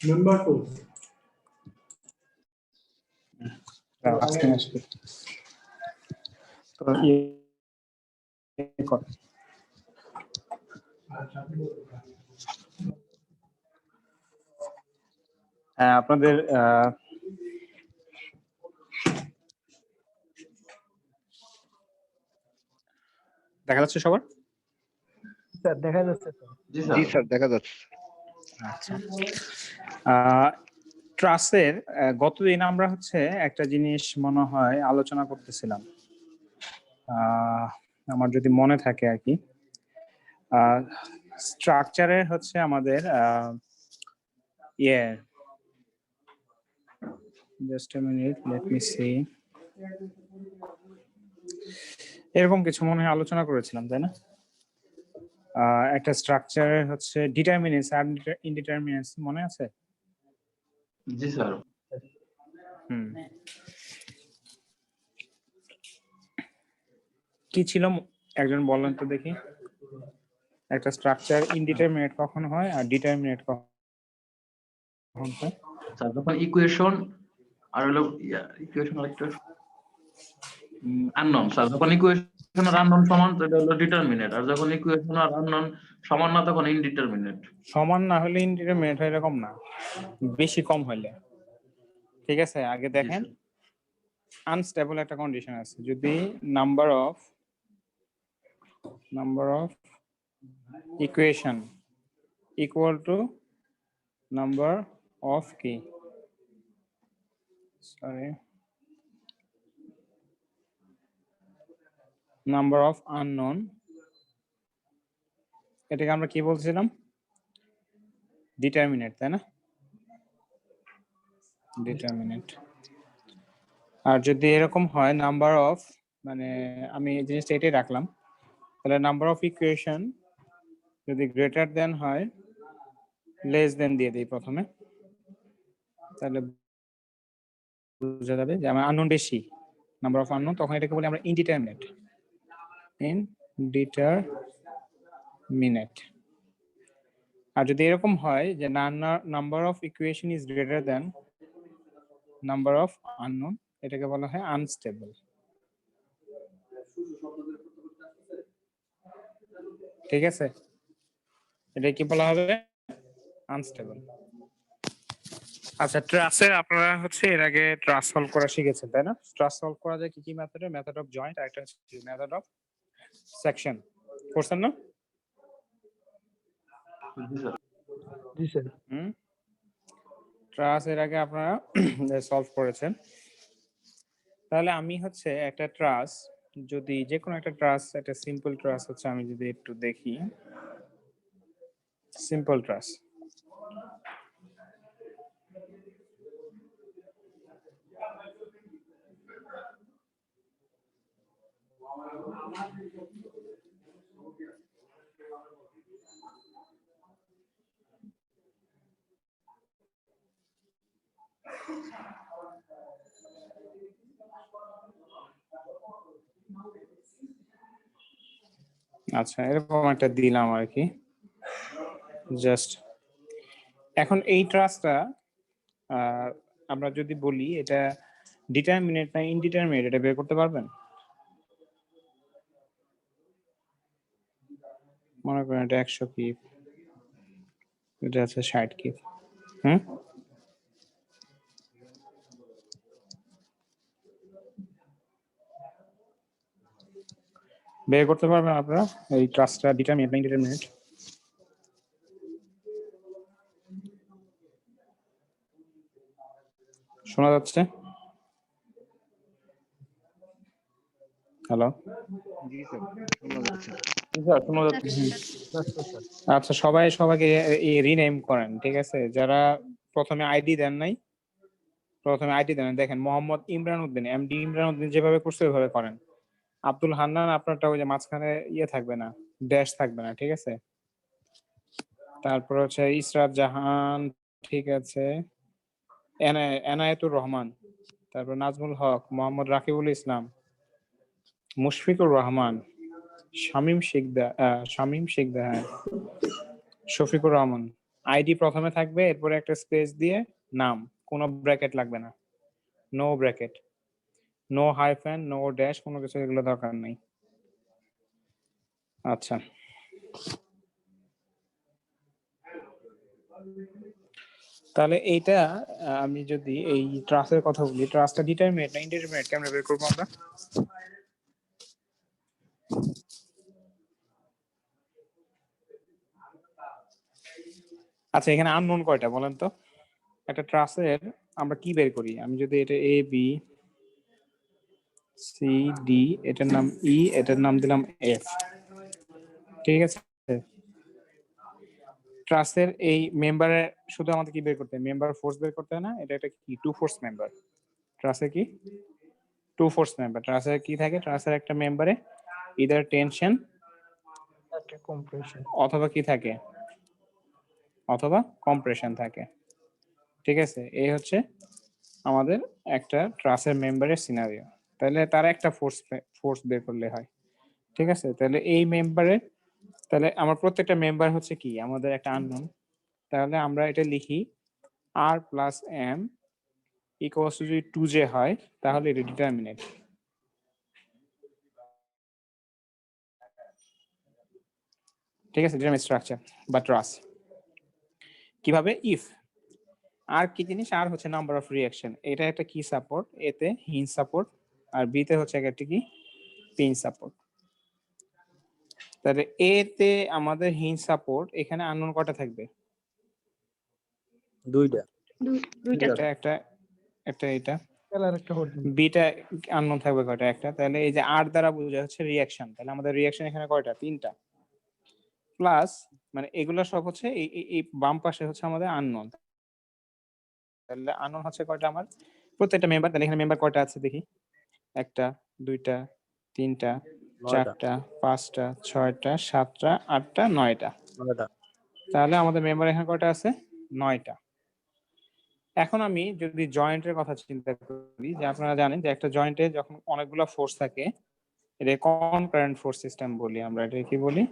Number 2. আজকে আসবে তো ইয়ে কর আপনাদের দেখা যাচ্ছে সবার? স্যার দেখা যাচ্ছে স্যার। জি স্যার দেখা যাচ্ছে। আচ্ছা, ট্রাসের গতদিন আমরা হচ্ছে একটা জিনিস মনে হয় আলোচনা করতেছিলাম, আমার যদি মনে থাকে আর কি। স্ট্রাকচারের হচ্ছে আমাদের just a minute, let me see, এরকম কিছু মনে হয় আলোচনা করেছিলাম, তাই না? একটা স্ট্রাকচারের হচ্ছে ডিটারমিনেন্স আর ইনডিটারমিনেন্স মনে আছে? জি স্যার। কি ছিল একজন বলেন তো দেখি। একটা স্ট্রাকচার ইনডিটারমিনেট কখন হয় আর ডিটারমিনেট কখন হয়? স্যার যখন ইকুয়েশন আর হলো ইকুয়েশন আরেকটা আননোন, স্যার যখন ইকুয়েশন আর আননোন সমান সেটা হলো ডিটারমিনেট, আর যখন ইকুয়েশন আর আননোন সমান না তখন ইনডিটারমিনেট। সমান না হলে ইনডিটারমিনেট হয় এরকম না, বেশি কম হইলে। ঠিক আছে, আগে দেখেন আনস্টেবল একটা কন্ডিশন আছে, যদি number of equation equal to number of কি নাম্বার অফ আননোন, এটাকে আমরা কি বলছিলাম? ডিটারমিনেট, তাই না? ডিটারমিনেট। আর যদি এরকম হয় নাম্বার অফ, মানে আমি এই জিনিসটা এটাই রাখলাম, তাহলে নাম্বার অফ ইকুয়েশন যদি গ্রেটার দেন হয়, লেস দেন দিয়ে দিই প্রথমে, তাহলে বোঝা যাবে যে আমার আননোন বেশি, নাম্বার অফ আননোন, তখন এটাকে বলি আমরা ইনডিটারমিনেট। ইনডিটারমিনেট। আর যদি এরকম হয় যে number of equation is greater than number of unknown, এটাকে বলা হয় আনস্টেবল। ঠিক আছে, এটা কি বলা হবে? আনস্টেবল। আচ্ছা, ট্রাসের আপনারা হচ্ছে এর আগে ট্রাস সলভ করা শিখেছেন, তাই না? ট্রাস সলভ করা যায় কি কি মেথডে? মেথড অফ জয়েন্ট আর একটা হচ্ছে মেথড অফ সেকশন। করছেন না? জি স্যার। ট্রাস এর আগে আপনারা সলভ করেছেন। তাহলে আমি হচ্ছে একটা ট্রাস, যদি যে কোনো একটা ট্রাস, একটা সিম্পল ট্রাস হচ্ছে, আমি যদি একটু দেখি সিম্পল ট্রাস, আচ্ছা এরকম একটা দিলাম আর কি, জাস্ট। এখন এই ট্রাসটা আমরা যদি বলি এটা ডিটারমিনেট না ইনডিটারমিনেট, এটা বের করতে পারবেন? মনে করেন এটা 100 কি, এটা আছে 60 কি। বের করতে পারবেন আপনারা এই ট্রাসটা ডিটারমিনেট না ইনডিটারমিনেট? শোনা যাচ্ছে? হ্যালো? জি স্যার শোনা যাচ্ছে। শোনা যাচ্ছে। আচ্ছা, সবাইকে রিনেম করেন, ঠিক আছে? যারা প্রথমে আইডি দেন নাই, প্রথমে আইডি দেন। দেখেন মোহাম্মদ ইমরান উদ্দিন, এমডি ইমরান উদ্দিন যেভাবে করছে ওইভাবে করেন। আব্দুল হান্নান, আপনারটা ওই যে মাঝখানে থাকবে না, ড্যাশ থাকবে না, ঠিক আছে? তারপর হচ্ছে ইসরাত জাহান, ঠিক আছে, এনায়েতুর রহমান, তারপর নাজমুল হক, মোহাম্মদ রাকিবুল ইসলাম, মুশফিকুর রহমান, শামীম শিকদা হ্যাঁ, শফিকুর রহমান। আইডি প্রথমে থাকবে, এরপরে একটা স্পেস দিয়ে নাম, কোনো ব্র্যাকেট লাগবে না, no bracket, no hyphen, no dash, কোনো কিছু এগুলো দরকার নেই। আচ্ছা, তাহলে এইটা আমি যদি এই ট্রাস্টের কথা বলি, ট্রাস্টটা ডিটারমিনেট না ইনডিটারমিনেট কেমনে বের করবো আমরা? আচ্ছা, এখানে আননোন কয়টা বলেন তো? একটা ট্রাস্টের আমরা কি বের করি? আমি যদি এটা এ বি সি ডি, এটার নাম ই, এটার নাম দিলাম এফ, ঠিক আছে? ট্রাস্টের এই মেম্বারের শুধু আমাদের কি বের করতে হয়? মেম্বার ফোর্স বের করতে হয় না? এটা একটা কি টু ফোর্স মেম্বার। ট্রাস্টের কি টু ফোর্স মেম্বার। ট্রাস্টের কি থাকে? ট্রাস্টের একটা মেম্বারে ইদার টেনশন একটা কম্প্রেশন। অথবা কি থাকে? অথবা কম্প্রেশন থাকে, ঠিক আছে? এই হচ্ছে আমাদের একটা ট্রাস্টের মেম্বারের সিনারিও। তাহলে তার একটা ফোর্স বের করলে হয়, ঠিক আছে? তাহলে এই মেম্বারের, তাহলে আমার প্রত্যেকটা মেম্বার হচ্ছে কি আমাদের একটা আননোন। তাহলে আমরা এটা লিখি আর প্লাস এম ইকুয়ালস টু, যদি 2j হয় তাহলে এটা ডিটারমিনেট। ঠিক আছে, ডিটারমিনেট স্ট্রাকচার বা ট্রাস। কিভাবে? ইফ আর কি জিনিস? আর হচ্ছে নাম্বার অফ রিঅ্যাকশন, এটা একটা কি সাপোর্ট, এতে হিঞ্জ সাপোর্ট, আর বিতে হচ্ছে একটা কি পিন সাপোর্ট। তাহলে এতে আমাদের হিঞ্জ সাপোর্ট, এখানে আননোন কটা থাকবে? দুইটা। একটা একটা একটা এটা। আর একটা হোল্ডিং। বিটা আননোন থাকবে কয়টা? একটা। তাহলে এই যে আর দ্বারা বোঝা হচ্ছে রিঅ্যাকশন, তাহলে আমাদের রিঅ্যাকশন এখানে কয়টা? 3টা। প্লাস মানে এগুলো সব হচ্ছে এই বাম পাশে হচ্ছে আমাদের আননোন। তাহলে আননোন হচ্ছে কয়টা আমার? প্রত্যেকটা মেম্বার। তাহলে এখানে মেম্বার কয়টা আছে দেখি? 1টা 2টা 3টা 4টা 5টা 6টা 7টা 8টা 9টা। তাহলে আমাদের মেম্বার এখানে কয়টা আছে? 9টা। এখন আমি যদি জয়েন্টের কথা চিন্তা করি, যে আপনারা জানেন যে একটা জয়েন্টে যখন অনেকগুলো ফোর্স থাকে, এটা কনকারেন্ট ফোর্স সিস্টেম বলি আমরা। এটা কি বলি?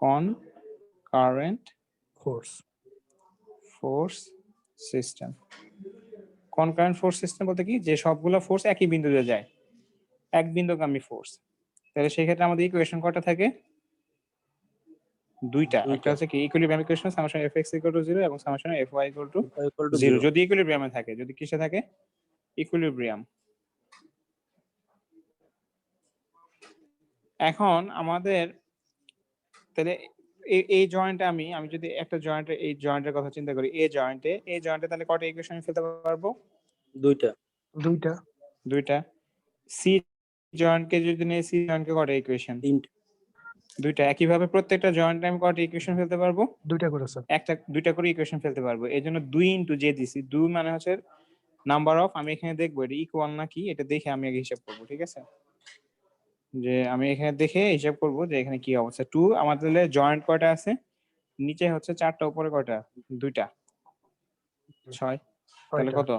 Concurrent force force system. Concurrent force system বলতে কি, যে সবগুলো ফোর্স একই বিন্দুতে যায়, এক বিন্দুগামী ফোর্স। তাহলে সেই ক্ষেত্রে আমাদের ইকুয়েশন কয়টা থাকে? 2টা। একটা হচ্ছে কি ইকুইলিব্রিয়াম ইকুয়েশন, সামেশন fx = 0 এবং সামেশন fy = 0, যদি ইকুইলিব্রিয়ামে থাকে। যদি কিসে থাকে? ইকুইলিব্রিয়াম। এখন আমাদের তাহলে এই জয়েন্টে আমি যদি একটা জয়েন্টের, এই জয়েন্টের কথা চিন্তা করি, এই জয়েন্টে তাহলে কয়টা ইকুয়েশন ফেলতে পারবো? দুইটা। দুইটা। সি জয়েন্টকে যদি নেই, সি জয়েন্টকে কয়টা ইকুয়েশন? দুইটা। একইভাবে প্রত্যেকটা জয়েন্টে আমি কয়টা ইকুয়েশন ফেলতে পারবো? দুইটা করে স্যার। দুইটা করে ইকুয়েশন ফেলতে পারবো। এই জন্য 2 ইনটু জে দিছি। 2 মানে হচ্ছে নাম্বার অফ, আমি এখানে দেখবো এটা ইকুয়াল নাকি, এটা দেখে আমি আগে হিসাব করবো, ঠিক আছে? যে আমি এখানে দেখে হিসাব করব যে এখানে কি অবস্থা। 2 আমাদের জয়েন্ট কয়টা আছে? নিচে হচ্ছে 4টা, উপরে কয়টা? 2টা। 6। তাহলে কত?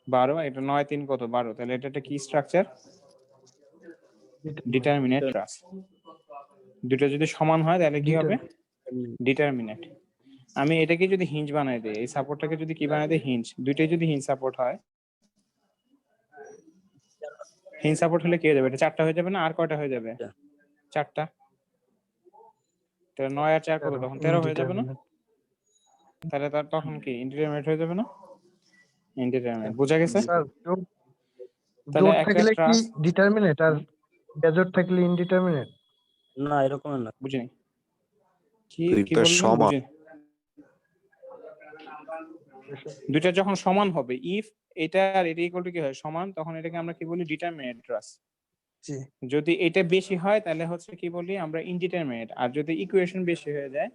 12। এটা 9 3 কত? 12। তাহলে এটা একটা কি স্ট্রাকচার? ডিটারমিনেট ট্রাস। দুটো যদি সমান হয় তাহলে কি হবে? ডিটারমিনেট। আমি এটাকে যদি হিঞ্জ বানাই দেই, এই সাপোর্টটাকে যদি কি বানাই দেই? হিঞ্জ। দুইটাই যদি হিঞ্জ সাপোর্ট হয়, হিঞ্জ সাপোর্ট হলে কি হয়ে যাবে? এটা 4টা হয়ে যাবে না? আর কয়টা হয়ে যাবে? 4টা। তাহলে 9 আর 4 কত? তখন 13 হয়ে যাবে না? তাহলে তার তখন কি ইনডিটারমিনেট হয়ে যাবে না? ইনডিটারমিনেট। বোঝা গেছে? স্যার তাহলে জোড় একটা থাকলে কি ট্রাস ডিটারমিনেট আর বেজোড় থাকলে ইনডিটারমিনেট? না এরকম না। বুঝিনি কি দুইটা বললেন? সমান। বুঝিনি। দুইটা যখন সমান হবে, ইফ এটা আর এটা ইকুয়াল টু কি হয়? সমান, তখন এটাকে আমরা কি বলি? ডিটারমিনেট ট্রাস। জি। যদি এটা বেশি হয় তাহলে হচ্ছে কি বলি আমরা? ইনডিটারমিনেট। আর যদি ইকুয়েশন বেশি হয়ে যায়,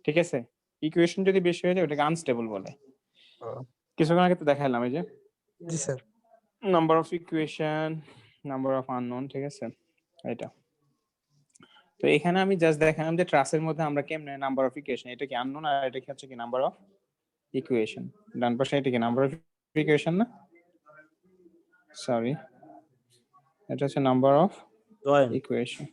ঠিক আছে, ইকুয়েশন যদি বেশি হয়ে যায় ওটাকে আনস্টেবল বলে। কিছুক্ষণ আগে তো দেখাইলাম এই যে জি sir. Number of equation, number of unknown, ঠিক আছে? এটা তো এখানে আমি জাস্ট দেখালাম যে ট্রাসের মধ্যে আমরা কেমনে নাম্বার অফ ইকুয়েশন, এটা কি আননোন আর এটা কি হচ্ছে কি নাম্বার অফ ইকুয়েশন। ডান পাশে এটা কি নাম্বার অফ ইকুয়েশন না? সরি, এটা হচ্ছে নাম্বার অফ জয়েন্ট ইকুয়েশন।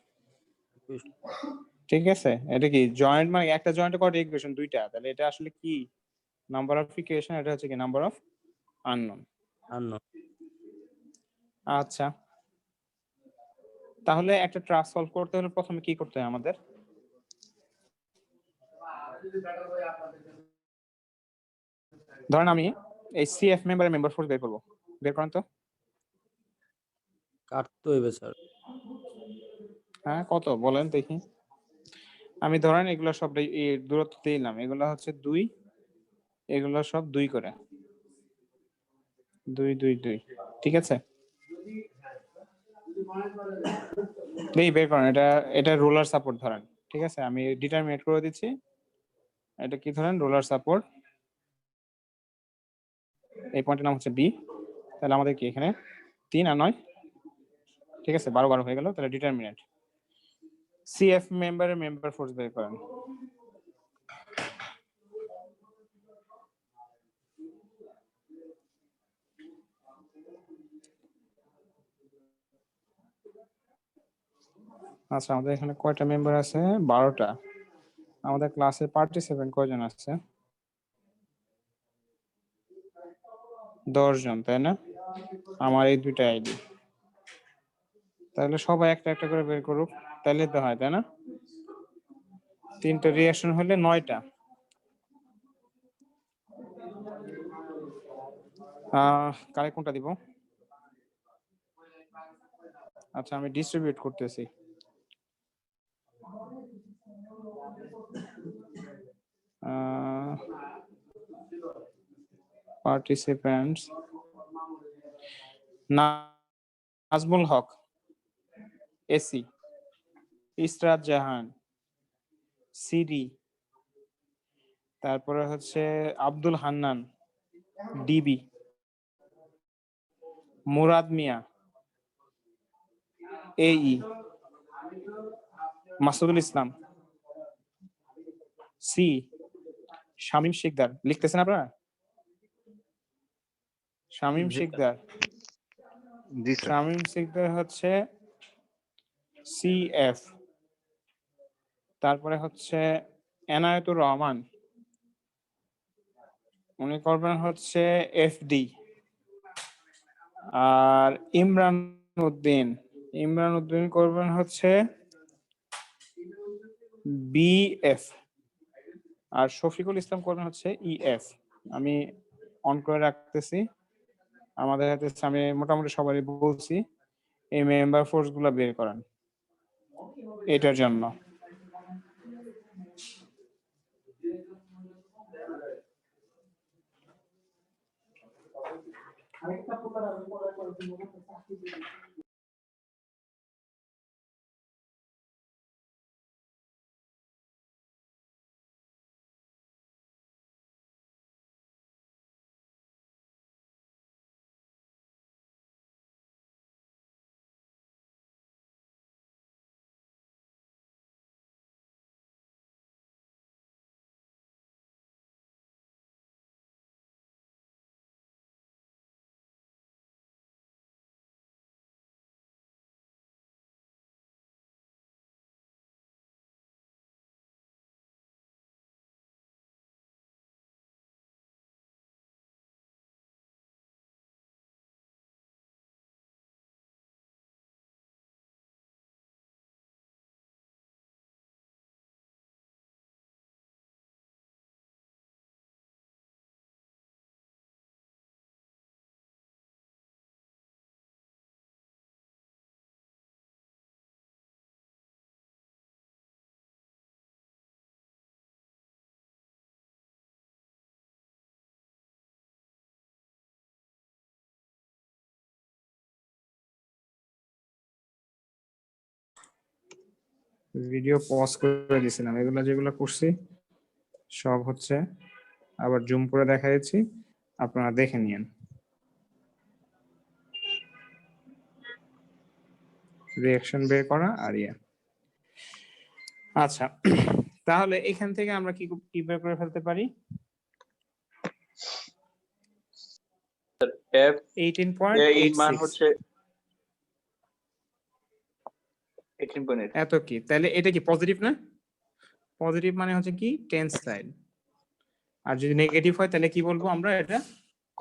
ঠিক আছে, এটা কি জয়েন্ট মানে একটা জয়েন্টে কয়টা ইকুয়েশন? দুইটা। তাহলে এটা আসলে কি নাম্বার অফ ইকুয়েশন, এটা হচ্ছে কি নাম্বার অফ আননোন। আননোন। আচ্ছা, তাহলে একটা ট্রাস সলভ করতে হলে প্রথমে কি করতে হয় আমাদের? ধরেন আমি এই সিএফ মেম্বারের মেম্বার ফোর্স বের করবো, বের করেন তো। কাটতে হইবে স্যার। হ্যাঁ, কত বলেন দেখি। আমি ধরেন এগুলো সব এই দূরত্ব দিলাম, এগুলো হচ্ছে 2, এগুলো সব 2 করে 2 2 2, ঠিক আছে। এই বের করেন, এটা রোলার সাপোর্ট ধরেন, ঠিক আছে। আমি ডিটারমিনেট করে দিচ্ছি, এটা কি ধরেন রোলার সাপোর্ট, এই পয়েন্টের নাম হচ্ছে বি। তাহলে আমাদের কি এখানে 3 আর 9, ঠিক আছে, 12 12 হয়ে গেল। তাহলে ডিটারমিনেট সিএফ মেম্বারের মেম্বার ফোর্স বের করেন। আচ্ছা, আমাদের এখানে কয়টা মেম্বার আছে? 12টা। আমাদের ক্লাসে পার্টিসিপেন্ট কয়জন আছে? 10 জন, তাই না? আমার এই দুইটা আইডি। তাহলে সবাই একটা একটা করে বের করুক, তাহলে তো হয়, তাই না? 3টা রিঅ্যাকশন হলে 9টা। কারে কোনটা দিব? আচ্ছা, আমি ডিস্ট্রিবিউট করতেছি। পার্টিসিপেন্টস নাজমুল হক, এসি, ইসরাত জাহান, সিডি, তারপরে হচ্ছে আব্দুল হান্নান, ডিবি, মুরাদ মিয়া, এই, মাসুদুল ইসলাম, সি, শামীম শিকদার। লিখতেছেন আপনারা? শামীম শিকদার, জি স্যার। শামীম শিকদার হচ্ছে সিএফ। তারপরে হচ্ছে এনায়েতুর রহমান, উনি করবেন হচ্ছে এফডি। আর ইমরান উদ্দিন করবেন হচ্ছে বিএফ। আর শফিকুল ইসলাম করবেন হচ্ছে ইএফ। আমি অন করে রাখতেছি আমাদের হাতে। আমি মোটামুটি সবারই বলছি এই মেম্বার ফোর্স গুলা বের করেন এটার জন্য। ভিডিও পজ করে দিয়েছিলাম, এগুলা যেগুলো করছি সব হচ্ছে আবার জুম করে দেখা যাচ্ছি, আপনারা দেখে নিন। রিঅ্যাকশন বের করা আর আচ্ছা, তাহলে এখান থেকে আমরা কি বের করে ফেলতে পারি? F 18.86 মান হচ্ছে 18.8 এত কি, তাহলে এটা কি পজিটিভ না? পজিটিভ মানে হচ্ছে কি টেনসাইল, আর যদি নেগেটিভ হয় তাহলে কি বলবো আমরা, এটা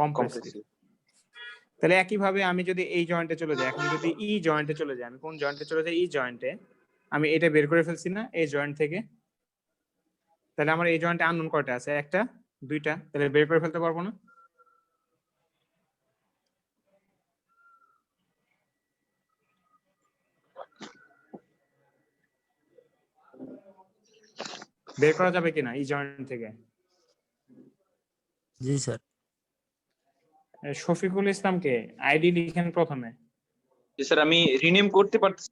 কম্প্রেসিভ। compressive তাহলে একইভাবে আমি যদি এই জয়েন্টে চলে যাই, এখন যদি ই জয়েন্টে চলে যাই, আমি কোন জয়েন্টে চলে যাই? ই জয়েন্টে। আমি এটা বের করে ফেলছি না এই জয়েন্ট থেকে, তাহলে আমার এই জয়েন্টে আননোন কয়টা আছে? একটা, দুইটা, তাহলে বের করে ফেলতে পারবো না? বের করা যাবে কিনা এই জয়েন্ট থেকে? জি স্যার। শফিকুল ইসলামকে আইডি লিখেন প্রথমে। জি স্যার, আমি রিনেম করতে পারছি।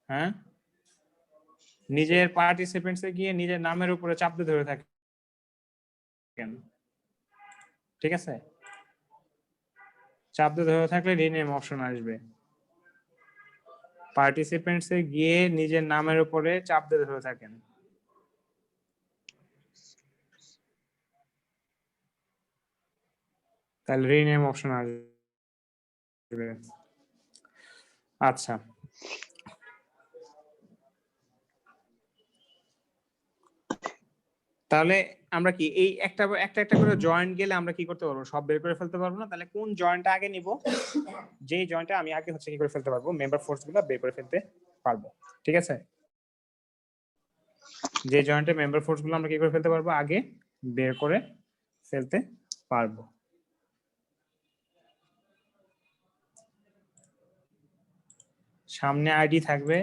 হ্যাঁ, নিজের পার্টিসিপেন্টসে গিয়ে নিজের নামের উপরে চাপ দিয়ে ধরে থাকেন, ঠিক আছে? চাপ দিয়ে ধরে থাকলে রিনেম অপশন আসবে। পার্টিসিপেন্টসে গিয়ে নিজের নামের উপরে চাপ দিয়ে ধরে থাকেন। তাহলে রিনেম অপশন আসবে। আচ্ছা, তাহলে আমরা কি এই একটা একটা করে জয়েন্ট গেলে আমরা কি করতে পারবো? সব বের করে ফেলতে পারবো না। তাহলে কোন জয়েন্টটা আগে নিব? যেই জয়েন্টটা আমি আগে হচ্ছে কি করে ফেলতে পারবো, মেম্বার ফোর্স গুলো বের করে ফেলতে পারবো, ঠিক আছে? যে জয়েন্টে মেম্বার ফোর্স গুলো আমরা কি করে ফেলতে পারবো, আগে বের করে ফেলতে পারবো। সামনে আইডি থাকবে,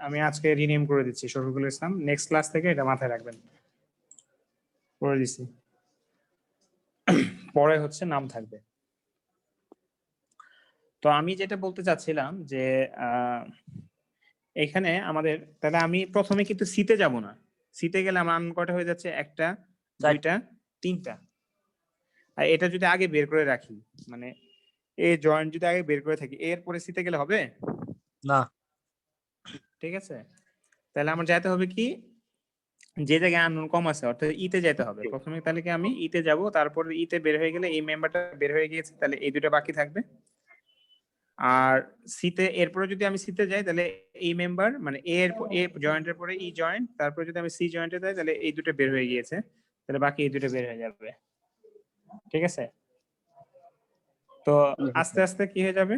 আমি আজকে রিনেম করে দিচ্ছি শফিকুল ইসলাম, নেক্সট ক্লাস থেকে এটা মাথায় রাখবেন, করে দিচ্ছি। পরে হচ্ছে নাম থাকবে। তো আমি যেটা বলতে চাচ্ছিলাম যে এখানে আমাদের, তাহলে আমি প্রথমে কিন্তু সিতে যাব না। সিতে গেলে আমার আননোন কয়টা হয়ে যাচ্ছে? একটা, দুইটা, তিনটা। আর এটা যদি আগে বের করে রাখি, মানে এই জয়েন্ট যদি আগে বের করে থাকি, এরপরে সিতে গেলে হবে না। ঠিক আছে, তাহলে আমার যাইতে হবে কি, যে জায়গায় আননোন কম আছে অর্থাৎ ইতে যেতে হবে প্রথমে। তাহলে কি আমি ইতে যাব, তারপরে ইতে বের হয়ে গেলে এই মেম্বারটা বের হয়ে গিয়েছে, তাহলে এই দুটো বাকি থাকবে। আর সিতে এরপরে যদি আমি সিতে যাই তাহলে এই মেম্বার মানে এ জয়েন্টের পরে ই জয়েন্ট, তারপরে যদি আমি সি জয়েন্টে যাই তাহলে এই দুটো বের হয়ে গিয়েছে, তাহলে বাকি এই দুটো বের হয়ে যাবে, ঠিক আছে? তো আস্তে আস্তে কি হয়ে যাবে,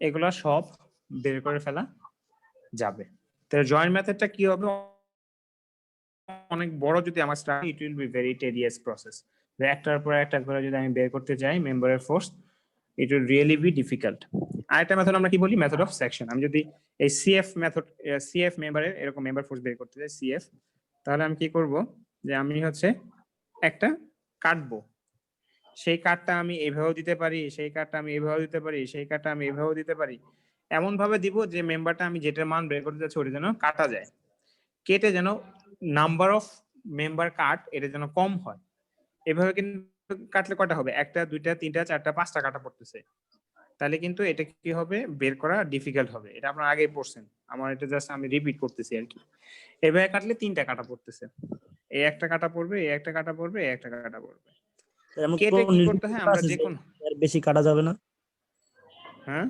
এগুলা সব বের করে ফেলা যাবে। তাহলে জয়েন্ট মেথডটা কি হবে, অনেক বড় যদি আমার study, it will be very tedious process. একটার পর একটা করে যদি আমি বের করতে যাই মেম্বারের force, it will really be difficult. আরেকটা মেথড আমরা কি বলি, মেথড অফ সেকশন। আমি যদি এই সিএফ মেথড, সিএফ মেম্বারের এরকম মেম্বার ফোর্স বের করতে যাই সিএফ, তাহলে আমি কি করব যে আমি হচ্ছে একটা কাটবো, সেই কাটটা আমি এভাবেও দিতে পারি, সেই কাটটা আমি এভাবেও দিতে পারি, সেই কাটটা আমি এভাবেও দিতে পারি। এমন ভাবে দিব যে মেম্বারটা আমি যেটার মান বের করতে যাচ্ছি ওটা যেন কাটা যায়, কেটে যেন নাম্বার অফ মেম্বার কাট এটা যেন কম হয়। এভাবে কিন্তু কাটলে কয়টা হবে, একটা, দুইটা, তিনটা, চারটা, পাঁচটা কাটা পড়তেছে, তাহলে কিন্তু এটা কি হবে, বের করা ডিফিকাল্ট হবে। এটা আপনারা আগেই পড়ছেন, আমার এটা জাস্ট আমি রিপিট করতেছি আর কি। এভাবে কাটলে তিনটা কাটা পড়তেছে, এই একটা কাটা পড়বে, এই একটা কাটা পড়বে, এই একটা কাটা পড়বে। এমন কেটে কোনো কি নির্দিষ্ট করতে হয়, করা আমরা আছে যে যে কোনো, এর বেশি কাটা যাবে না? হ্যাঁ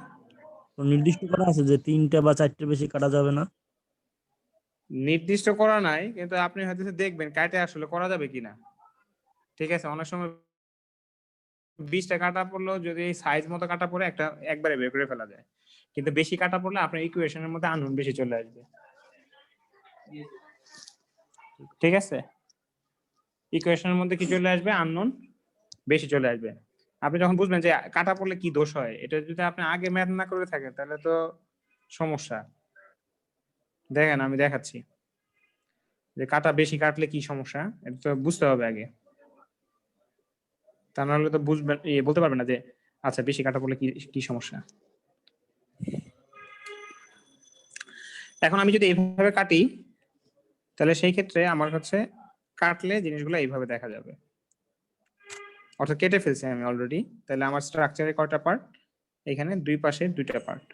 কোনো নির্দিষ্ট করা আছে যে 3টা বা 4টা বেশি কাটা যাবে না? নির্দিষ্ট করা নাই, কিন্তু আপনি হয়তো দেখবেন কাটে আসলে করা যাবে কিনা, ঠিক আছে? অনেক সময় 20টা কাটা পড়লেও যদি সাইজ মতো কাটা পড়ে একটা একবারে বের করে ফেলা যায়, কিন্তু বেশি কাটা পড়লে আপনার ইকুয়েশনের মধ্যে আননোন বেশি চলে আসবে, ঠিক আছে? ইকুয়েশনের মধ্যে কি চলে আসবে, আননোন বেশি চলে আসবে। আপনি যখন বুঝবেন যে কাটা পড়লে কি দোষ হয়, এটা যদি আপনি আগে ম্যাথ না করে থাকেন তাহলে তো সমস্যা। দেখেন আমি দেখাচ্ছি যে কাটা বেশি কাটলে কি সমস্যা, এটা তো বুঝতে হবে আগে, তা নাহলে তো বুঝবেন, বলতে পারবেন না যে আচ্ছা বেশি কাটা পড়লে কি কি সমস্যা। এখন আমি যদি এইভাবে কাটি তাহলে সেই ক্ষেত্রে আমার হচ্ছে কাটলে জিনিসগুলো এইভাবে দেখা যাবে, অর্থাৎ কেটে ফেলছি আমি অলরেডি। তাহলে আমার স্ট্রাকচারে কয়টা পার্ট, এখানে দুই পাশে দুইটা পার্ট।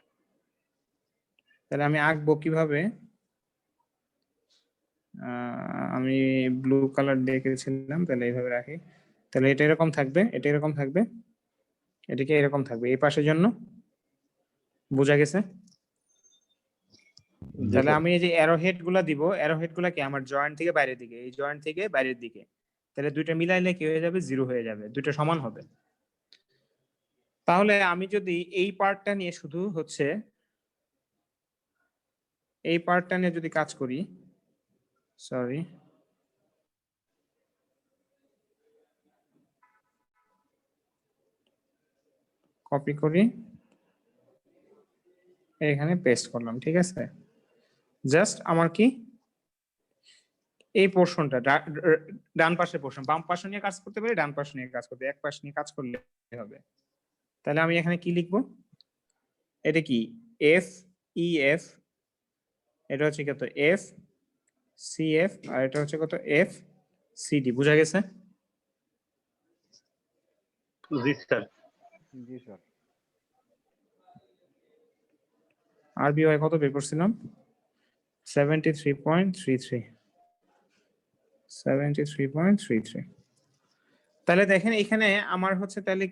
তাহলে আমি আঁকবো কিভাবে, আমি ব্লু কালার দেখেছিলাম, তাহলে এইভাবে রাখি। তাহলে এটা এরকম থাকবে, এটা এরকম থাকবে, এটাকে এরকম থাকবে এই পাশের জন্য, বোঝা গেছে? তাহলে আমি এই যে অ্যারো হেড গুলা দিব, অ্যারো হেড গুলা কি আমার জয়েন্ট থেকে বাইরের দিকে, এই জয়েন্ট থেকে বাইরের দিকে, তাহলে দুইটা মিলাইলে কি হয়ে যাবে, 0 হয়ে যাবে, দুইটা সমান হবে। তাহলে আমি যদি এই পার্টটা নিয়ে শুধু হচ্ছে এই পার্টটা নিয়ে যদি কাজ করি, সরি কপি করি, এখানে পেস্ট করলাম, ঠিক আছে। জাস্ট আমার কি এই পোর্শনটা ডান পাশের পোর্শন, বাম পাশে নিয়ে কাজ করতে পারি, ডান পাশে নিয়ে কাজ করতে, এক পাশ নিয়ে কাজ করলে হবে। তাহলে আমি এখানে কি লিখবো, এটা কি এফ ই এফ, এটা হচ্ছে কত এফ সি এফ, আর এটা হচ্ছে কত এফ সি ডি। বুঝা গেছে? জি স্যার। আরবিওয়াই কত বের করছিলাম, 73.33, 73.33। তাহলে দেখেন এখানে আমার হচ্ছে, তাহলে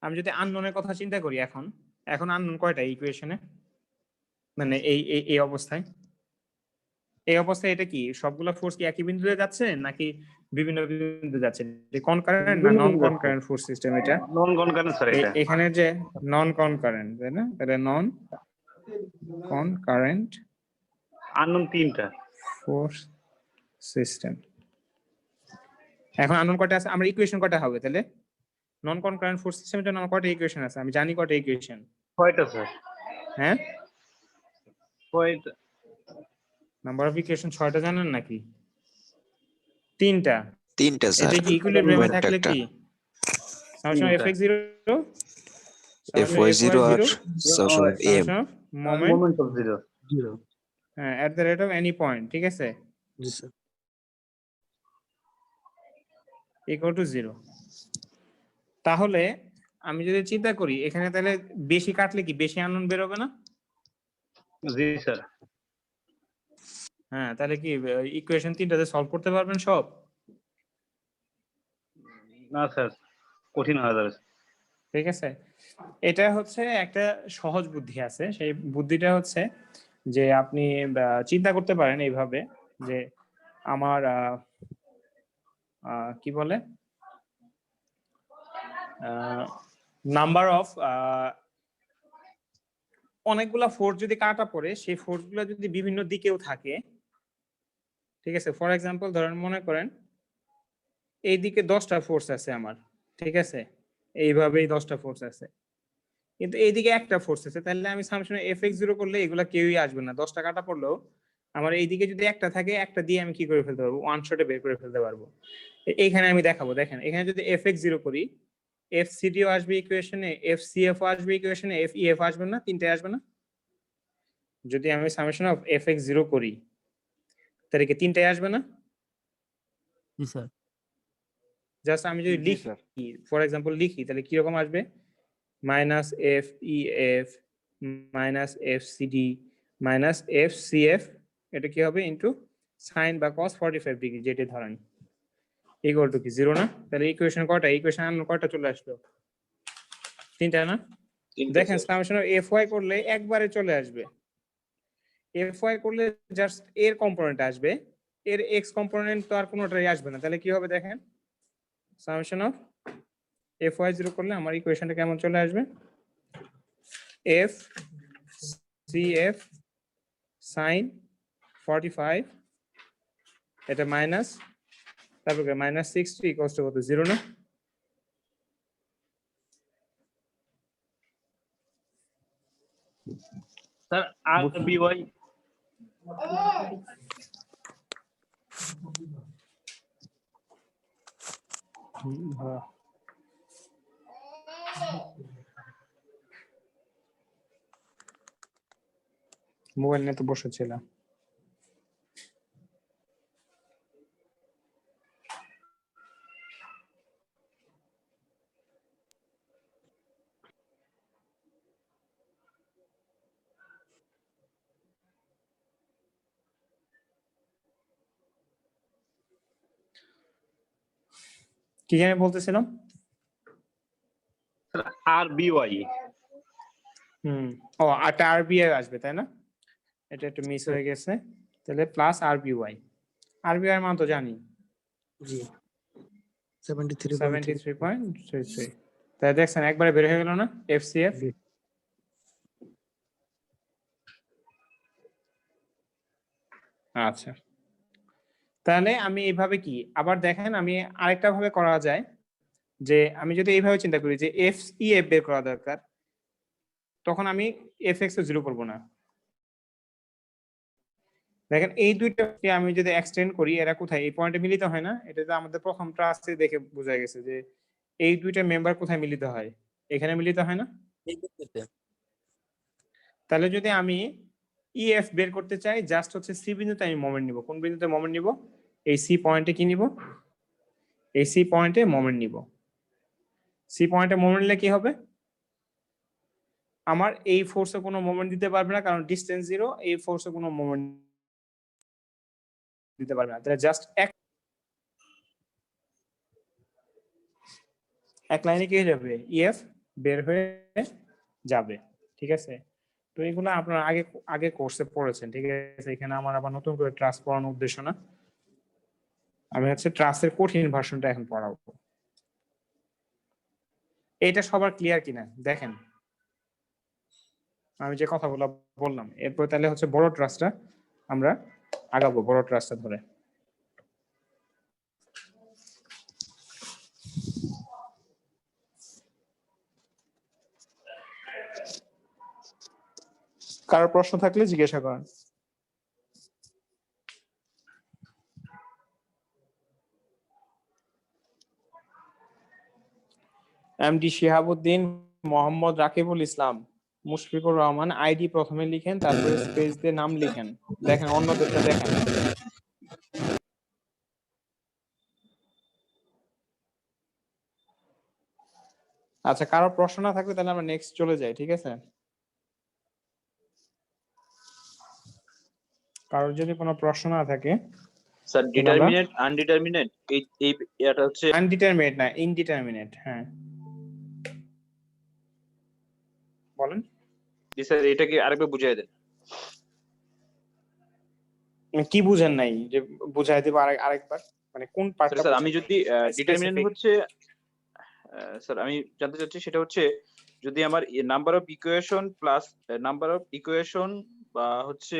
আমি যদি আননোনের কথা চিন্তা করি, এখন আননোন কয়টা ইকুয়েশনে, মানে এই অবস্থায়, এটা কি সবগুলা ফোর্স কি একই বিন্দুতে যাচ্ছে নাকি বিভিন্ন বিন্দুতে যাচ্ছে, কনকারেন্ট না নন কনকারেন্ট ফোর্স সিস্টেম? এটা নন কনকারেন্ট স্যার এটা। এখানে যে নন কনকারেন্ট, তাই না? তাহলে নন কনকারেন্ট আননোন তিনটা ফোর্স সিস্টেম। এখন আননোন কয়টা আছে, আমরা ইকুয়েশন কয়টা হবে তাহলে? নন কনকারেন্ট ফোর্স সিস্টেমের জন্য আমার কয়টা ইকুয়েশন আছে, আমি জানি কয়টা ইকুয়েশন? কয়টা স্যার? হ্যাঁ, কয়টা? নাম্বার অফ ইকুয়েশন 6টা জানেন নাকি? 3টা স্যার। এটা কি ইকুইলিব্রিয়ামে একটা থাকলে কি সামেশন fx0 Fy0 আর summation of am moment of zero. হ্যাঁ at the rate of any point, ঠিক আছে, জি স্যার। Equal to 0। তাহলে আমি যদি চিন্তা করি এখানে, তাহলে বেশি কাটলে কি বেশি আননোন বের হবে না? জি স্যার। হ্যাঁ, তাহলে কি ইকুয়েশন 3টাতে সলভ করতে পারবেন সব? না স্যার, কঠিন হয়ে যাবে। ঠিক আছে, এটা হচ্ছে একটা সহজ বুদ্ধি আছে, সেই বুদ্ধিটা হচ্ছে যে আপনি চিন্তা করতে পারেন এইভাবে যে আমার কি বলে নাম্বার অফ অনেকগুলা ফোর্স যদি কাটা পড়ে, সেই ফোর্স গুলা যদি বিভিন্ন দিকেও থাকে, ঠিক আছে, ফর এক্সাম্পল ধরেন মনে করেন এইদিকে 10টা ফোর্স আছে আমার, ঠিক আছে, এইভাবেই 10টা ফোর্স আছে, কিন্তু এইদিকে একটা ফোর্স আছে, তাহলে আমি সামনে fx0 করলে এগুলা কেউই আসবে না, 10টা কাটা পড়লেও আমার এইদিকে যদি একটা থাকে, একটা দিয়ে আমি কি করে ফেলতে পারবো, ওয়ান শটে বের করে ফেলতে পারবো। এইখানে আমি দেখাবো, দেখেন এখানে যদি fx0 করি, fcd ও আসবে ইকুয়েশনে, fcf ও আসবে ইকুয়েশনে, fef আসবে না, তিনটে আসবে না? যদি আমি সামেশন অফ fx0 করি তাহলে কি তিনটাই আসবে না? জি স্যার। জাস্ট আমি যদি লিখি, ফর এক্সাম্পল লিখি, তাহলে কি রকম আসবে, minus fef minus fcd minus fcf, এটা কি হবে ইনটু সাইন বা cos 45 ডিগ্রি, যেটা ধরেন ইকুয়াল টু কি 0 না? তাহলে ইকুয়েশন কয়টা, ইকুয়েশন কয়টা চলে আসলো? 3টা না? দেখেন সামেশন অফ fy করলে একবারে চলে আসবে, fy করলে জাস্ট এর কম্পোনেন্ট আসবে, এর x কম্পোনেন্ট তো আর কোনোটাই আসবে না। তাহলে কি হবে দেখেন, সামেশন অফ fy0 করলে আমার ইকুয়েশনটা কেমন চলে আসবে, f cf sin 45, এটা মাইনাস, তারপর মাইনাস 60 ইকুয়ালস টু কত, 0 না? স্যার আর বিওয়াই মোবাইল নিয়ে তো বসেছিলাম। কি জানি বলতেছিলাম, আর বিওয়াই ও আরটা আরবি আসবে তাই না, এটা একটু মিস হয়ে গেছে, তাহলে প্লাস আরবিওয়াই, আরবিওয়াই মান তো জানি জি 73.3 73.33, তাই দেখছেন একবারে বের হয়ে গেল না এফসিএফ। জি। আচ্ছা, তাহলে আমি এইভাবে কি আবার দেখেন, আমি আরেকটা ভাবে করা যায় যে আমি যদি এইভাবে চিন্তা করি যে এফ ই এফ বের করা দরকার, তখন আমি এফ এক্স 0 করব না। দেখেন এই দুইটাকে আমি যদি এক্সটেন্ড করি, এরা কোথায় এই পয়েন্টে মিলিত হয় না, এটা তো আমাদের প্রথম ক্লাসে দেখে বোঝা গেছে যে এই দুইটা মেম্বার কোথায় মিলিত হয়, এখানে মিলিত হয় না। তাহলে যদি আমি ইএফ বের করতে চাই, জাস্ট হচ্ছে সি বিন্দুতে আমি মোমেন্ট নিব। কোন বিন্দুতে মোমেন্ট নিব? এই সি পয়েন্টে কি নিব? এই সি পয়েন্টে মোমেন্ট নিব। সি পয়েন্টে মোমেন্ট নিলে কি হবে? আমার এই ফোর্সে কোনো মোমেন্ট দিতে পারবে না, কারণ ডিসটেন্স 0, এই ফোর্সে কোনো মোমেন্ট দিতে পারবে না। তাহলে জাস্ট এক লাইনে কি হয়ে যাবে? ইএফ বের হয়ে যাবে। ঠিক আছে, তো এগুলো আপনারা আগে আগে কোর্সে পড়েছেন। ঠিক আছে, এখানে আমার আবার নতুন করে ট্রাস পড়ানোর উদ্দেশ্য না, আমি হচ্ছে ট্রাসের কঠিন ভার্সনটা এখন পড়াবো। এটা সবার ক্লিয়ার কিনা দেখেন, আমি যে কথাগুলো বললাম এরপর তাহলে হচ্ছে বড় ট্রাসটা আমরা আগাবো, বড় ট্রাসটা ধরে। কারো প্রশ্ন থাকলে জিজ্ঞাসা করেন। এমডি শিহাবুদ্দিন, মোহাম্মদ রাকিবুল ইসলাম, মুশফিকুর রহমান, আইডি প্রথমে লিখেন, তারপরে স্পেস দিয়ে নাম লিখেন। দেখেন অন্যদেরটা দেখেন। আচ্ছা, কারো প্রশ্ন না থাকলে তাহলে আমরা নেক্সট চলে যাই। ঠিক আছে, কারোর যদি কোনো প্রশ্ন না থাকে। স্যার ডিটারমিনেট আনডিটারমিনেট এই এটা হচ্ছে আনডিটারমিনেট না, ইনডিটারমিনেট। হ্যাঁ বলেন। জি স্যার, এটাকে আরেকবার বুঝিয়ে দেন। কি বুঝেন নাই যে বুঝাই দেব আরেকবার, মানে কোন পার্টটা? স্যার আমি যদি ডিটারমিনেন্ট হচ্ছে স্যার আমি জানতে চাচ্ছি সেটা হচ্ছে যদি আমার number of equation plus number of equation বা হচ্ছে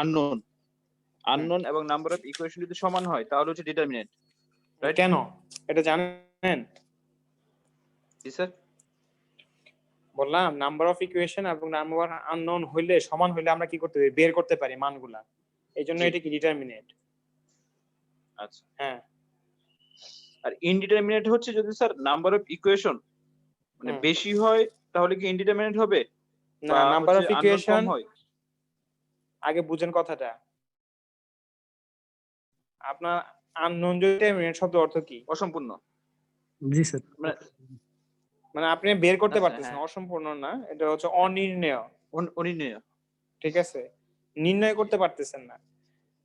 আননোন এবং নাম্বার অফ ইকুয়েশন যদি সমান হয় তাহলে হচ্ছে ডিটারমিনেন্ট। কেন এটা জানেন? জি স্যার, বললাম নাম্বার অফ ইকুয়েশন এবং নাম্বার আননোন হইলে সমান হইলে আমরা কি করতে পারি? বের করতে পারি মানগুলা। এইজন্য এটা কি ডিটারমিনেন্ট। আচ্ছা হ্যাঁ, আর ইনডিটারমিনেট হচ্ছে যদি স্যার নাম্বার অফ ইকুয়েশন মানে বেশি হয় তাহলে কি ইনডিটারমিনেট হবে? না, নাম্বার অফ ইকুয়েশন হয়। আগে বুঝেন কথাটা। আপনার আননোন ডিটারমিনেন্ট শব্দ অর্থ কি? অসম্পূর্ণ। জি স্যার। মানে আপনি বের করতে আচ্ছা, পারতেছেন, হ্যাঁ। অসম্পূর্ণ না, এটা হচ্ছে অনির্ণেয়। অনির্ণেয়। ঠিক আছে, নির্ণয় করতে পারতেছেন না।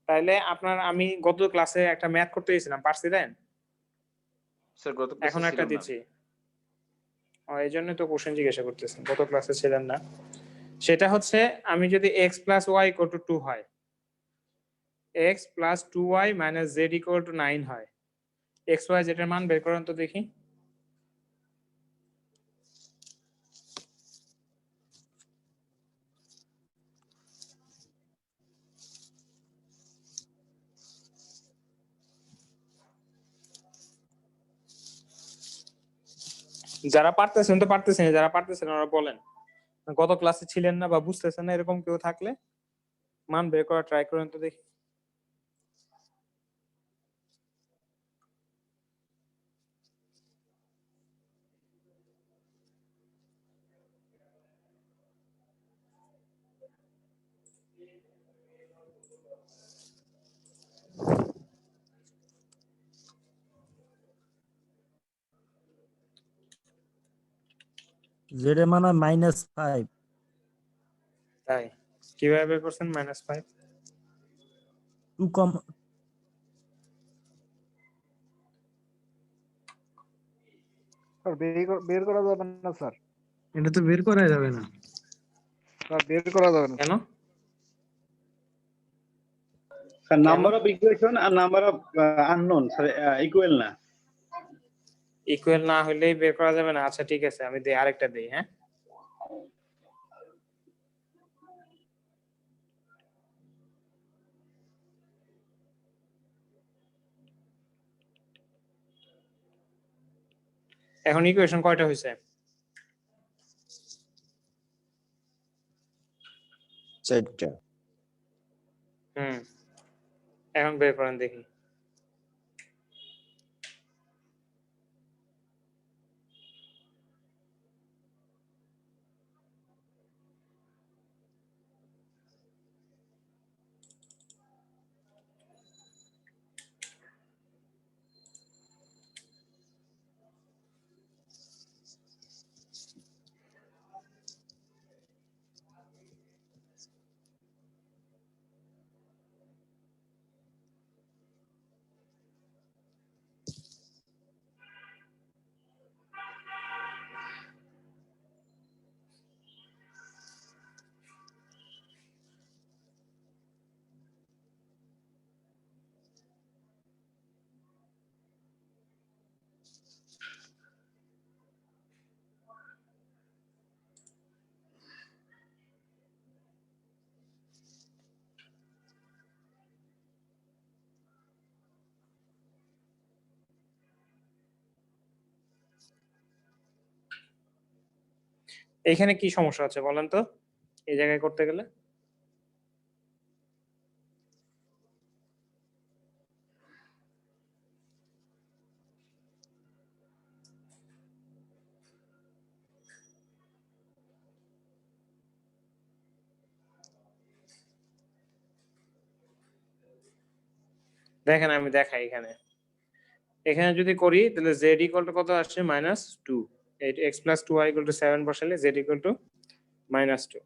তাইলে আপনার আমি গত ক্লাসে একটা ম্যাথ করতে দিয়েছিলাম, পারছিলেন? স্যার গত ক্লাসে এখন একটা ছিলাম না। দিচ্ছি, এই জন্য তো কোশ্চেন জিজ্ঞাসা করতেছেন, গত ক্লাসে ছিলেন না। সেটা হচ্ছে আমি যদি x plus y equal to 2 হয়, x plus 2y minus z equal to 9 হয়, x y z এর মান বের করেন তো দেখি। যারা পারতেছেন তো পারতেছেন, যারা পারতেছেন ওরা বলেন। গত ক্লাসে ছিলেন না বা বুঝতেছেন না এরকম কেউ থাকলে মান বের করা ট্রাই করেন তো দেখি। জেড এর মান -5। তাই কিভাবে বের করছেন -5? 2 কম বের করা যাবে না স্যার। এটা তো বের করা যাবে না। বের করা যাবে না কেন? স্যার নাম্বার অফ ইকুয়েশন আর number of unknown sir equal না। ইকুয়াল না হলেই বের করা যাবে না। আচ্ছা ঠিক আছে, আমি দেই আরেকটা দেই। হ্যাঁ, এখন ইকুয়েশন কয়টা হয়েছে? 4টা। এখন বের করেন দেখি। এখানে কি সমস্যা আছে বলেন তো, এই জায়গায় করতে গেলে? দেখেন আমি দেখাই। এখানে যদি করি তাহলে z ইকুয়াল টু কত আসছে? -2। x + 2y = 7 বসালে z equal to -2।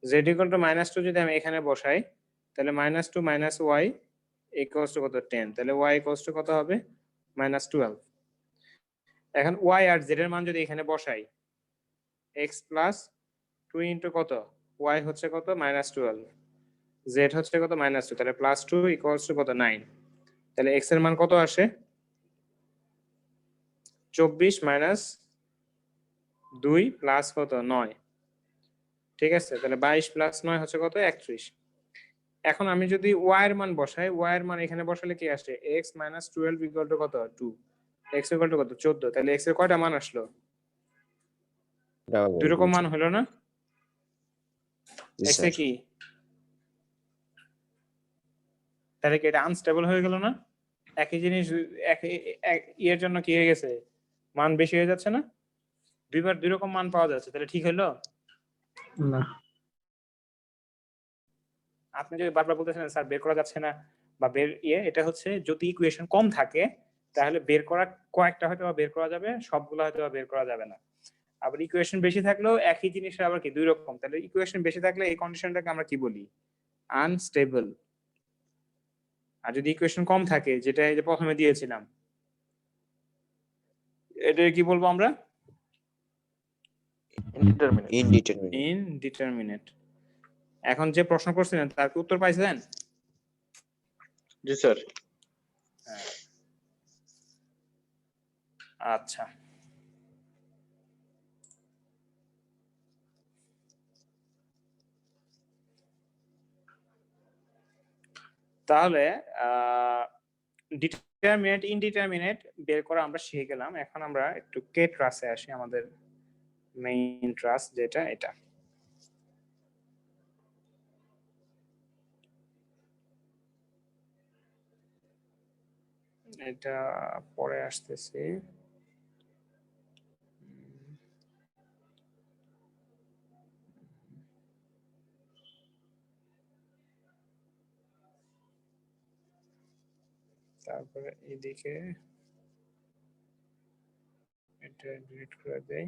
z equal to -2 যদি আমি এখানে বসাই তাহলে -2 - y ইকুয়ালস টু কত? 10। তাহলে y ইকুয়ালস টু কত হবে? -12। এখন y আর z এর মান যদি এখানে বসাই, x + 2 ইনটু কত? y হচ্ছে কত? -12। z হচ্ছে কত? -2। তাহলে +2 ইকুয়ালস টু কত? 9। তাহলে x এর মান কত আসে? 24 - 2 প্লাস কত? 9। ঠিক আছে, তাহলে 22 + 9 হচ্ছে কত? 31। এখন আমি যদি y এর মান বসাই, y এর মান এখানে বসালে কি আসে? x - 12 ইকুয়াল টু কত? 2। x ইকুয়াল টু কত? 14। তাহলে x এর কয়টা মান আসলো? দুই রকম মান হলো না? x এ কি তাহলে কি এটা আনস্টেবল হয়ে গেল না? একই জিনিস এর জন্য কি হয়ে গেছে? মান বেশি হয়ে যাচ্ছে না? দুইবার দুই রকম মান পাওয়া যাচ্ছে, তাহলে ঠিক হলো না। আপনি যদি বারবার বলতেছেন স্যার বের করা যাচ্ছে না বা এটা হচ্ছে যদি ইকুয়েশন কম থাকে তাহলে বের করা কয়েকটা হয়তো বের করা যাবে, সবগুলো হয়তো বের করা যাবে না। আবার ইকুয়েশন বেশি থাকলেও একই জিনিসের আবার কি দুই রকম। তাহলে ইকুয়েশন বেশি থাকলে এই কন্ডিশনটাকে আমরা কি বলি? আনস্টেবল। আর যদি ইকুয়েশন কম থাকে, যেটা এই যে প্রথমে দিয়েছিলাম, এটা কি বলবো আমরা? ইনডিটারমিনেট। এখন যে প্রশ্ন করছিলেন তার কি উত্তর পাইছেন? জি স্যার। আচ্ছা, তাহলে ডিটারমিনেট ইনডিটারমিনেট বের করা আমরা শিখে গেলাম। এখন আমরা একটু কে ট্রাসে আসি, আমাদের মেইন ট্রাস যেটা এটা। এটা পরে আসতেছি। তারপরে এদিকে এটা ডিলিট করে দেই।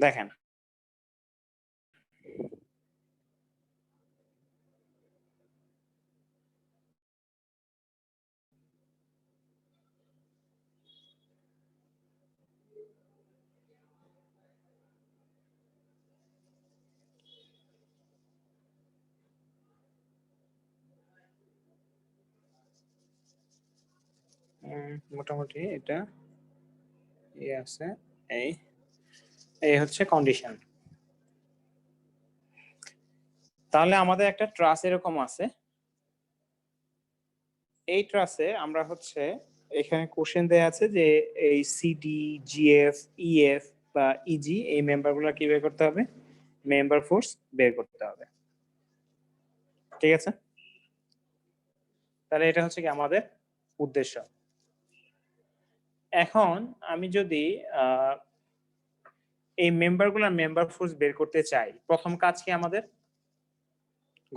দেখেন মোটামুটি এটা আছে, এই হচ্ছে কন্ডিশন। তাহলে আমাদের একটা ট্রাস এরকম আছে, এই ট্রাসে আমরা হচ্ছে এখানে কোশ্চেন দেয়া আছে যে এই সিডি, জিএফ, ইএফ বা ইজি এই মেম্বারগুলো কি বের করতে হবে, মেম্বার ফোর্স বের করতে হবে। ঠিক আছে, তাহলে এটা হচ্ছে কি আমাদের উদ্দেশ্য। এখন আমি যদি এই মেম্বারগুলোর মেম্বার ফোর্স বের করতে চাই, প্রথম কাজ কি আমাদের?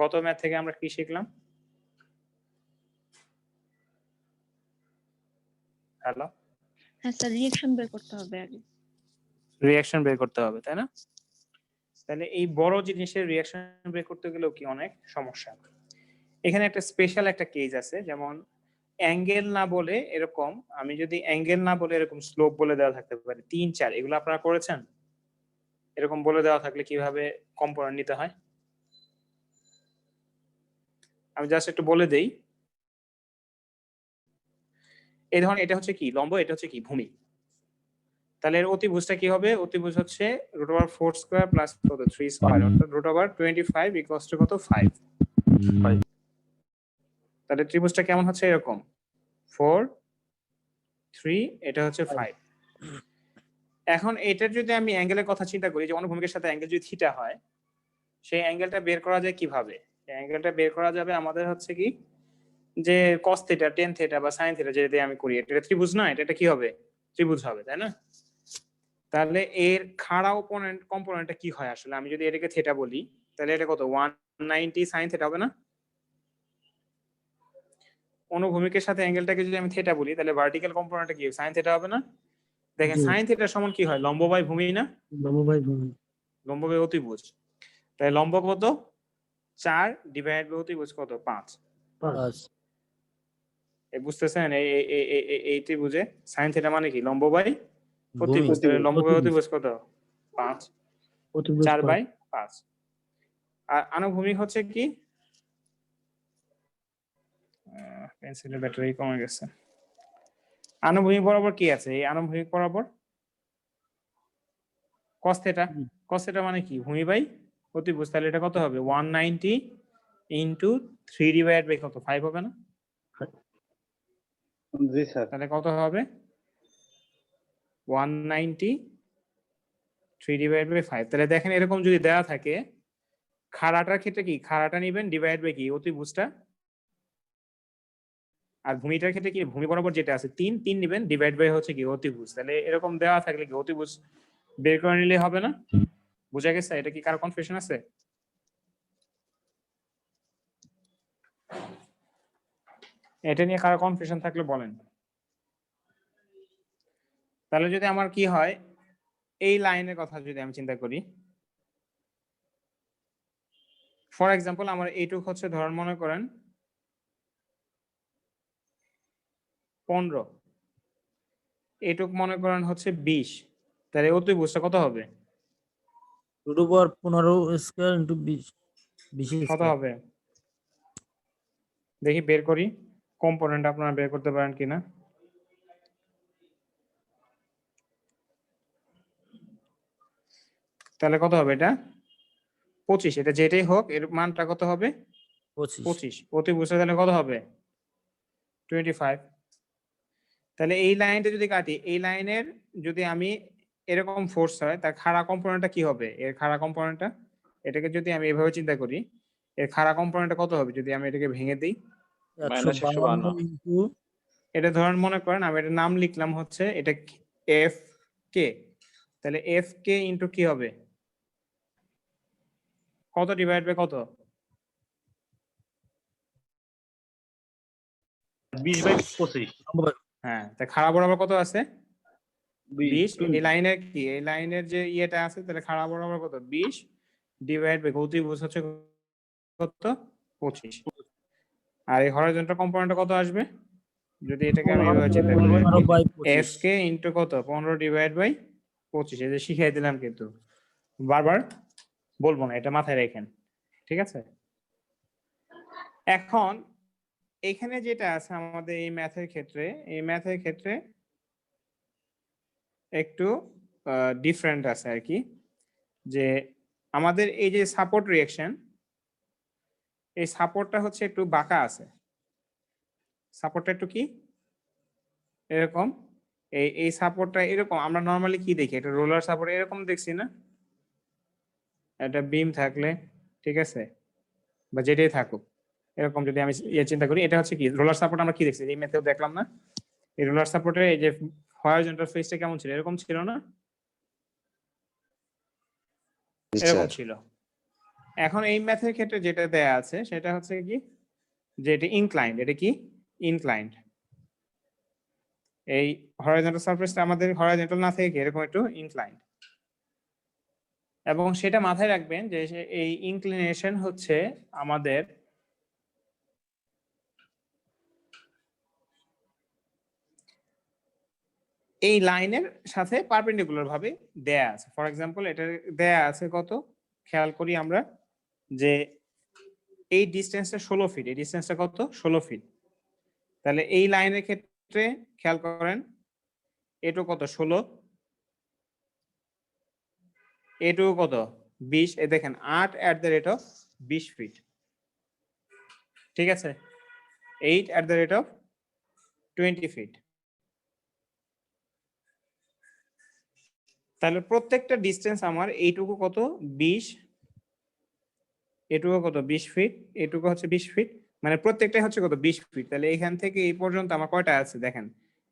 গত ম্যাথ থেকে আমরা কি শিখলাম? হ্যালো, হ্যাঁ স্যার, রিঅ্যাকশন বের করতে হবে আগে। রিঅ্যাকশন বের করতে হবে, তাই না? তাহলে এই বড় জিনিসের রিঅ্যাকশন বের করতে গেলেও কি অনেক সমস্যা। এখানে একটা স্পেশাল একটা কেস আছে, যেমন অ্যাঙ্গেল না বলে এরকম, আমি যদি অ্যাঙ্গেল না বলে এরকম স্লোপ বলে দেওয়া থাকতে পারে 3, 4, এগুলো আপনারা করেছেন? এরকম বলে দেওয়া থাকলে কিভাবে কম্পোনেন্ট নিতে হয় আমি জাস্ট একটু বলে দেই। এই ধরনের এটা হচ্ছে কি লম্ব, এটা হচ্ছে কি ভূমি। তাহলে এর অতিভুজটা কি হবে? অতিভুজ হচ্ছে √4 স্কয়ার প্লাস কত 3 স্কয়ার, অর্থাৎ √25 ইকুয়ালস টু কত 5। তাহলে ত্রিভুজটা কেমন হচ্ছে? এরকম 4 3, এটা হচ্ছে 5। এখন এটার যদি আমি অ্যাঙ্গেলের কথা চিন্তা করি, যে অনুভূমিকের সাথে অ্যাঙ্গেল যদি থিটা হয়, সেই অ্যাঙ্গেলটা বের করা যায় কিভাবে? এই অ্যাঙ্গেলটা বের করা যাবে আমাদের হচ্ছে কি, যে cos থিটা, tan থিটা বা sin থিটা যেটা আমি করি, এটা ত্রিভুজ না, এটা কি হবে? ত্রিভুজ হবে, তাই না? তাহলে এর খাড়া কম্পোনেন্টটা কি হয় আসলে? আমি যদি এটাকে থিটা বলি, তাহলে এটা কত 190 sin থিটা হবে না? অনুভূমিকের সাথে অ্যাঙ্গেলটাকে যদি আমি থিটা বলি, তাহলে ভার্টিক্যাল কম্পোনেন্টটা কি sin থিটা হবে না? দেখেন sin থিটা সমান কি হয়? লম্ব বাই ভূমি না? লম্ব বাই ভূমি। লম্ব বাই অতিভুজ। তাই লম্ব কত 4 ডিভাইড বাই অতিভুজ কত 5। 5। এই বুঝতেছেন? এই ত্রিভুজে sin থিটা মানে কি? লম্ব বাই অতিভুজ। তাহলে লম্ব বাই অতিভুজ কত 5, 4 বাই 5। আর আনুভূমিক হচ্ছে কি, পেন্সিলের ব্যাটারি কমে গেছে। আনুভূমিক বরাবর কি আছে? এই আনুভূমিক বরাবর cos থিটা। cos থিটা মানে কি? ভূমি বাই অতিভুজ। তাহলে এটা কত হবে? 190 ইনটু 3 ডিভাইড বাই কত 5 হবে না? জি স্যার। তাহলে কত হবে? 190 3 ডিভাইড বাই 5। তাহলে দেখেন এরকম যদি দেওয়া থাকে, খাড়াটার ক্ষেত্রে কি? খাড়াটা নেবেন ডিভাইড বাই কি? অতিভুজটা। আর ভূমিটার ক্ষেত্রে কি? ভূমি বরাবর যেটা আছে 3 নেবেন ডিভাইড বাই হচ্ছে কি? অতিভুজ। তাহলে এরকম দেওয়া থাকলে কি অতিভুজ বের করে নিলে হবে না? বুঝা গেছে? এটা কি কারো কনফিউশন আছে? এটা নিয়ে কারো কনফিউশন থাকলে বলেন। তাহলে যদি আমার কি হয়, এই লাইনের কথা যদি আমি চিন্তা করি, ফর এক্সাম্পল আমার এইটুক হচ্ছে ধরেন মনে করেন 15, এইটুক মনে করেন হচ্ছে 20, তাহলে অতিভুজটা কত হবে? √15 স্কয়ার ইনটু 20 কত হবে দেখি বের করি, কম্পোনেন্ট আপনারা বের করতে পারেন কিনা। তাহলে কত হবে? এটা 25, এটা যেটাই হোক এর মানটা কত হবে? 25। অতিভুজটা তাহলে কত হবে? 25। তাহলে এই লাইনটা যদি কাটি, এই লাইনের যদি আমি এরকম ফোর্স হয়, তার খাড়া কম্পোনেন্টটা কি হবে? এর খাড়া কম্পোনেন্টটা, এটাকে যদি আমি এভাবে চিন্তা করি, এর খাড়া কম্পোনেন্টটা কত হবে যদি আমি এটাকে ভেঙে দিই? -152 ইনটু এটা ধরেন মনে করেন আমি এটা নাম লিখলাম হচ্ছে এটা এফ কে, তাহলে এফ কে ইনটু কি হবে? কত ডিভাইড বাই কত? 20/25। হ্যাঁ, তা খাড়া বরাবর কত আছে? 20। এই লাইনের কি? এই লাইনের যে ইয়েটা আছে, তাহলে খাড়া বরাবর কত? 20 ডিভাইড বাই অতিভুজ হচ্ছে কত? 25। আর এই হরাইজন্টাল কম্পোনেন্টটা কত আসবে? যদি এটাকে আমি এভাবে চিন্তা করি, 15/25 এফ কে ইনটু কত? 15 ডিভাইড বাই 25। এই যে শিখিয়ে দিলাম, কিন্তু বারবার বলবো না, এটা মাথায় রাখেন, ঠিক আছে? এখন এখানে যেটা আছে আমাদের এই ম্যাথের ক্ষেত্রে একটু ডিফারেন্ট আছে আর কি, যে আমাদের এই যে সাপোর্ট রিঅ্যাকশন, এই সাপোর্টটা হচ্ছে একটু বাঁকা আছে। সাপোর্টটা একটু কি এরকম, এই সাপোর্টটা এরকম আমরা নরমালি কি দেখি, একটা রোলার সাপোর্ট এরকম দেখছি না, একটা বিম থাকলে, ঠিক আছে, বা যেটাই থাকুক এরকম যদি আমি চিন্তা করি, এটা হচ্ছে কি রোলার সাপোর্ট আমরা কি দেখছি এই মেথেও দেখলাম না, এই রোলার সাপোর্টের এই যে হরাইজন্টাল ফেসটা কেমন ছিল, এরকম ছিল না, এরকম ছিল। এখন এই ম্যাথের ক্ষেত্রে যেটা দেয়া আছে সেটা হচ্ছে কি যে এটা ইনক্লাইন্ড, এটা কি ইনক্লাইন্ড, এই হরাইজন্টাল সারফেসটা আমাদের হরাইজন্টাল না থেকে এরকম একটু ইনক্লাইন্ড, এবং সেটা মাথায় রাখবেন যে এই ইনক্লিনেশন হচ্ছে আমাদের এই লাইনের সাথে পারপেন্ডিকুলার ভাবে দেয়া আছে। ফর এক্সাম্পল এটা দেয়া আছে কত, খেয়াল করি আমরা যে এই ডিসটেন্সটা 16 ফিট, এই ডিসটেন্সটা কত 16 ফিট। তাহলে এই লাইনের ক্ষেত্রে খেয়াল করেন এটু কত 16, এটু কত 20, এই দেখেন 8 ফিট, ঠিক আছে, 8 ফিট। তাহলে প্রত্যেকটা ডিসটেন্স আমার এইটুকু কত 20, এটুকু কত 20 ফিট, এটুকু হচ্ছে 20 ফিট, মানে প্রত্যেকটাই হচ্ছে কত 20 ফিট। তাহলে এখান থেকে এই পর্যন্ত আমার কয়টা আছে দেখেন,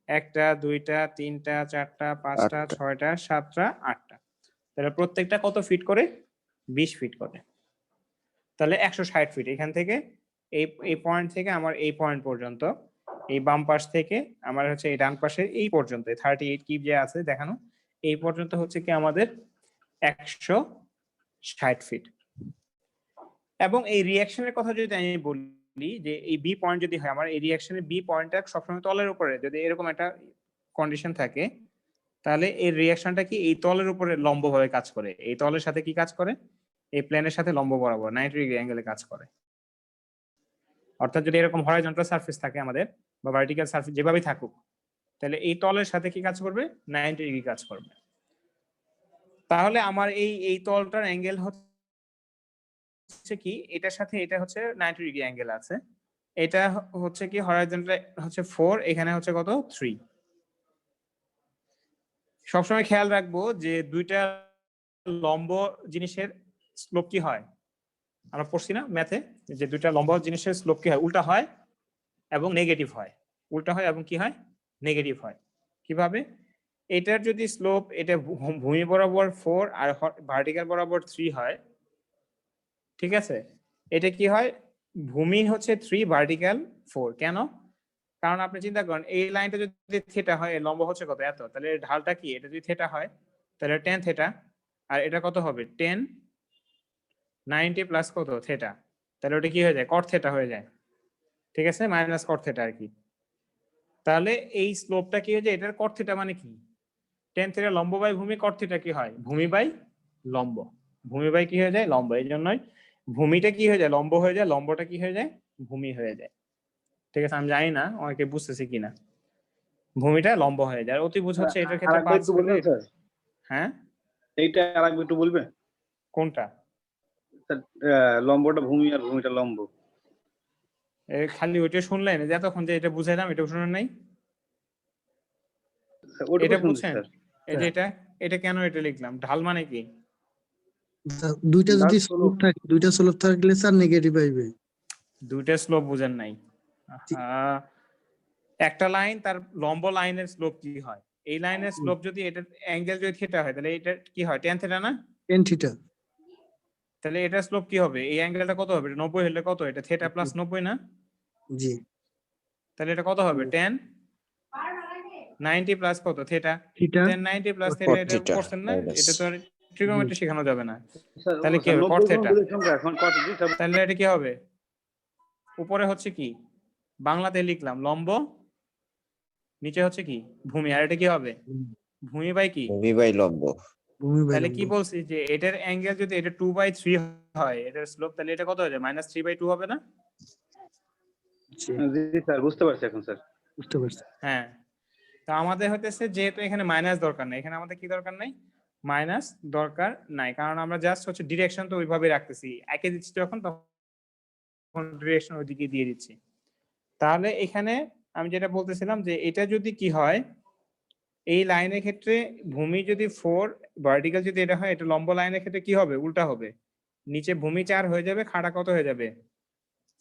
1টা 2টা 3টা 4টা 5টা 6টা 7টা 8টা, তাহলে প্রত্যেকটা কত ফিট করে 20 ফিট করে। তাহলে 160 ফিট এখান থেকে এই পয়েন্ট থেকে আমার এই পয়েন্ট পর্যন্ত, এই বাম পাশ থেকে আমার হচ্ছে এই ডান পাশের এই পর্যন্ত 38 কিপ যে আছে দেখানো, এই পর্যন্ত হচ্ছে কি আমাদের 160 ফিট। এবং এই রিঅ্যাকশনের কথা যদি আমি বলি যে এই বি পয়েন্ট যদি হয়, আমার এই রিঅ্যাকশনের বি পয়েন্টটা সবসময় তলের উপরে, যদি এরকম একটা কন্ডিশন থাকে তাহলে এই রিঅ্যাকশনটা কি এই তলের উপরে লম্বভাবে কাজ করে, এই তলের সাথে কি কাজ করে, এই প্লেনের সাথে লম্ব বরাবর 90 ডিগ্রি অ্যাঙ্গেলে কাজ করে। অর্থাৎ যদি এরকম হরাইজন্টাল সারফেস থাকে আমাদের বা ভার্টিক্যাল সারফেস যেভাবেই থাকুক, তাহলে এই তলের সাথে কি কাজ করবে 90 ডিগ্রি কাজ করবে। তাহলে আমার এই তলটার অ্যাঙ্গেল হচ্ছে কি, এটার সাথে এটা হচ্ছে 90 ডিগ্রি অ্যাঙ্গেল আছে, এটা হচ্ছে কি হরাইজন্টাল হচ্ছে 4, এখানে হচ্ছে কত 3। সবসময় খেয়াল রাখবো যে দুইটা লম্ব জিনিসের স্লোপ কি হয়, আমরা পড়ছি না ম্যাথে যে দুইটা লম্ব জিনিসের স্লোপ কি হয়, উল্টা হয় এবং নেগেটিভ হয়, উল্টা হয় এবং কি হয় নেগেটিভ হয়। কিভাবে, এটার যদি স্লোপ এটা ভূমি বরাবর 4 আর ভার্টিক্যাল বরাবর 3 হয়, ঠিক আছে, এটা কি হয় ভূমি হচ্ছে 3 ভার্টিক্যাল 4, কেন, কারণ আপনি চিন্তা করেন এই লাইনটা যদি থিটা হয়, লম্ব হচ্ছে কত এত, তাহলে ঢালটা কি, এটা যদি থিটা হয় তাহলে tan থিটা, আর এটা কত হবে 10 90 প্লাস কত থিটা, তাহলে ওটা কি হয়ে যায় cot থিটা হয়ে যায়, ঠিক আছে, মাইনাস cot থিটা আর কি। তাহলে এই স্লোপটা কি হয়ে যায়, এটার cot থিটা মানে কি, tan থিটা লম্ব বাই ভূমি, cot থিটা কি হয় ভূমি বাই লম্ব, ভূমি বাই কি হয়ে যায় লম্ব, এই জন্যই ভূমিটা কি হয়ে যায় লম্ব হয়ে যায়, লম্বটা কি হয়ে যায় ভূমি হয়ে যায়, ঠিক আছে। আমি জানি না অনেকে বুঝতেছে কিনা, ভূমিটা লম্ব হয়ে যায়, অতিভুজ হচ্ছে এটার ক্ষেত্রে 5 হলে, হ্যাঁ এইটা আরেকবার একটু বলবেন কোনটা, লম্বটা ভূমি আর ভূমিটা লম্ব, খালি ওইটা শুনলেন যে এতক্ষণ যে এটা বুঝাইলাম এটা শুনেন নাই, ওটা এটা শুনছি বুঝছেন, স্যার। এই যে এটা কেন এটা লিখলাম, ঢাল মানে কি, দুইটা যদি That's স্লোপ থাকে, দুইটা স্লোপ থাকলে স্যার নেগেটিভ আসবে। দুইটা স্লোপ বুঝেন নাই, একটা লাইন তার লম্ব লাইনের স্লোপ কি হয়, এই লাইনের স্লোপ যদি এটা অ্যাঙ্গেল যদি থিটা হয় তাহলে এটা কি হয় tan থিটা না, tan থিটা, তাহলে এটা স্লোপ কি হবে, এই অ্যাঙ্গেলটা কত হবে, 90 হলে কত, এটা থিটা প্লাস 90 না, জি তাহলে এটা কত হবে tan 90 প্লাস কত theta, theta tan 90 plus theta, এটা theta করছেন না, minus। এটা তো ট্রিগোনোমেট্রি শেখানো যাবে না, স্যার, তাহলে কি হবে স্যার, cot 90 থিটা, বলেছেন তো, এখন cot theta তাহলে এটা কি হবে, উপরে হচ্ছে কি বাংলাতে লিখলাম লম্ব, নিচে হচ্ছে কি ভূমি, আর এটা কি হবে ভূমি বাই কি ভূমি বাই লম্ব। ভূমি বাই তাহলে কি লম্ব। বলছি যে এটার অ্যাঙ্গেল যদি এটা 2/3 হয় এটার স্লোপ, তাহলে এটা কত হয়ে যায় -3/2 হবে না, জি, জি স্যার, বুঝতে পারছি এখন স্যার। বুঝতে পারছি। হ্যাঁ, তো আমাদের হতেছে যেহেতু এখানে মাইনাস দরকার নাই, এখানে আমাদের কি দরকার নাই, মাইনাস দরকার নাই, কারণ আমরা জাস্ট হচ্ছে ডিরেকশন তো ওইভাবে রাখতেছি, একে দিচ্ছি যখন তখন ডিরেকশন ওইদিকে দিয়ে দিচ্ছি। তাহলে এখানে আমি যেটা বলতেছিলাম যে এটা যদি কি হয়, এই লাইনের ক্ষেত্রে ভূমি যদি 4, ভার্টিক্যাল যদি এটা হয়, এটা লম্ব লাইনের ক্ষেত্রে কি হবে, উল্টা হবে, নিচে ভূমি 4 হয়ে যাবে, খাড়া কত হয়ে যাবে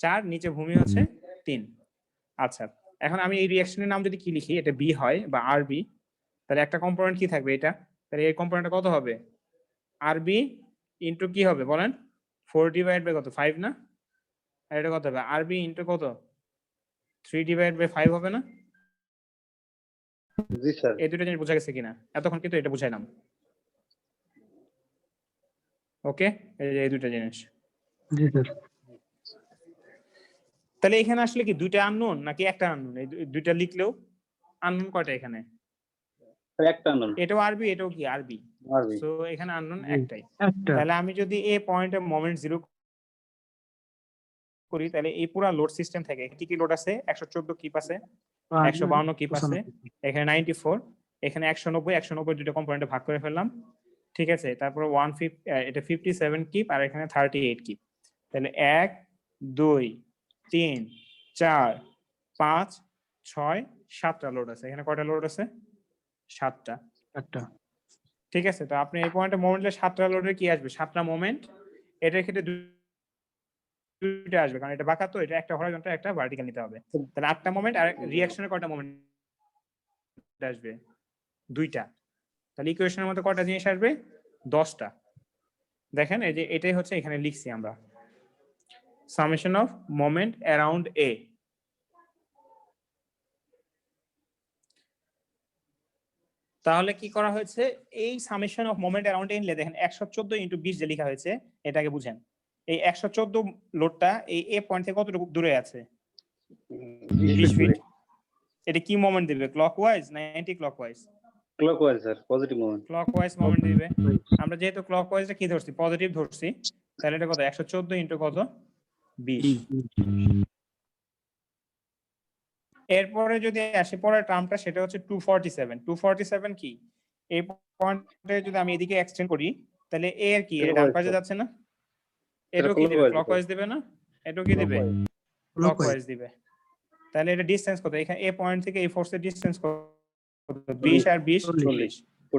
4, নিচে ভূমি হচ্ছে 3। আচ্ছা, এখন আমি এই রিঅ্যাকশনের নাম যদি কি লিখি, এটা বি হয় বা আর বি, তাহলে একটা কম্পোনেন্ট কি থাকবে এটা, তাহলে এই কম্পোনেন্টটা কত হবে, আর বি ইন্টু কি হবে বলেন, 4 ডিভাইড বাই কত 5 না, আর এটা কত হবে আর বি ইন্টু কত 3 ডিভাইড বাই 5 হবে না। জি স্যার। এই দুটো জিনিস বোঝা গেছে কিনা, এতক্ষণ কিন্তু এটা বুঝাইলাম। ওকে, এই দুটো জিনিস। জি স্যার। তাহলে এখানে আসলে কি দুইটা আননোন নাকি একটা আননোন, এই দুইটা লিখলেও আননোন কয়টা এখানে, স্যার একটা আননোন। এটাও আরবি এটাও কি আরবি, আরবি। সো এখানে আননোন জি, একটাই। একটা। তাহলে আমি যদি এই পয়েন্টে মোমেন্ট জিরো করি, তাহলে এই পুরো লোড সিস্টেম থেকে কি কি লোড আছে, 114 কিপ আছে, 152 কিপ আছে, এখানে 94, এখানে 190, 190 দুটো কম্পোনেন্টে ভাগ করে ফেললাম, ঠিক আছে। তারপর 150, এটা 57 কিপ, আর এখানে 38 কিপ। তাহলে 1 2 3 4 5 6 7টা লোড আছে, এখানে কয়টা লোড আছে, 7টা। একটা। ঠিক আছে, তো আপনি এই পয়েন্টে মোমেন্টে 7টা লোডের কি আসবে, 7টা মোমেন্ট, এটার ক্ষেত্রে দুইটা আসবে, কারণ এটা বাঁকা, তো এটা একটা হরাইজন্টাল একটা ভার্টিক্যাল নিতে হবে। তাহলে 8টা মোমেন্ট, আর রিঅ্যাকশনের কয়টা মোমেন্ট আসবে, 2টা। তাহলে ইকুয়েশনের মধ্যে কয়টা জিনিস আসবে, 10টা। দেখেন এই যে এটাই হচ্ছে এখানে লিখছি আমরা, সামেশন অফ মোমেন্ট অ্যারাউন্ড এ। তাহলে কি করা হয়েছে, এই সামেশন অফ মোমেন্ট অ্যারাউন্ড এ নিলে দেখেন 114 ইন্টু 20 যে লেখা হয়েছে, এটাকে বুঝেন, এই 114 লোডটা এই এ পয়েন্ট থেকে কতটুকু দূরে আছে, 20 ফিট। এটা কি মোমেন্ট দিবে, ক্লকওয়াইজ না anti clockwise? Clockwise sir, positive moment. Clockwise moment দিবে। আমরা যেহেতু ক্লকওয়াইজটা কি ধরছি, পজিটিভ ধরছি, তাহলে এটা কত, 114 ইন্টু কত 20। এরপরে যদি আসি পরের টার্মটা, সেটা হচ্ছে 247। 247 কি, এই পয়েন্টে যদি আমি এদিকে এক্সটেন্ড করি, তাহলে এ এর কি, এটা ডান পাশে যাচ্ছে না, এটাও কি দিবে, ক্লকওয়াইজ দিবে না, এটাও কি দিবে, ক্লকওয়াইজ দিবে। তাহলে এটা ডিসটেন্স কত, এখানে এ পয়েন্ট থেকে এই ফোর্সের ডিসটেন্স কত, 20 আর 20 40।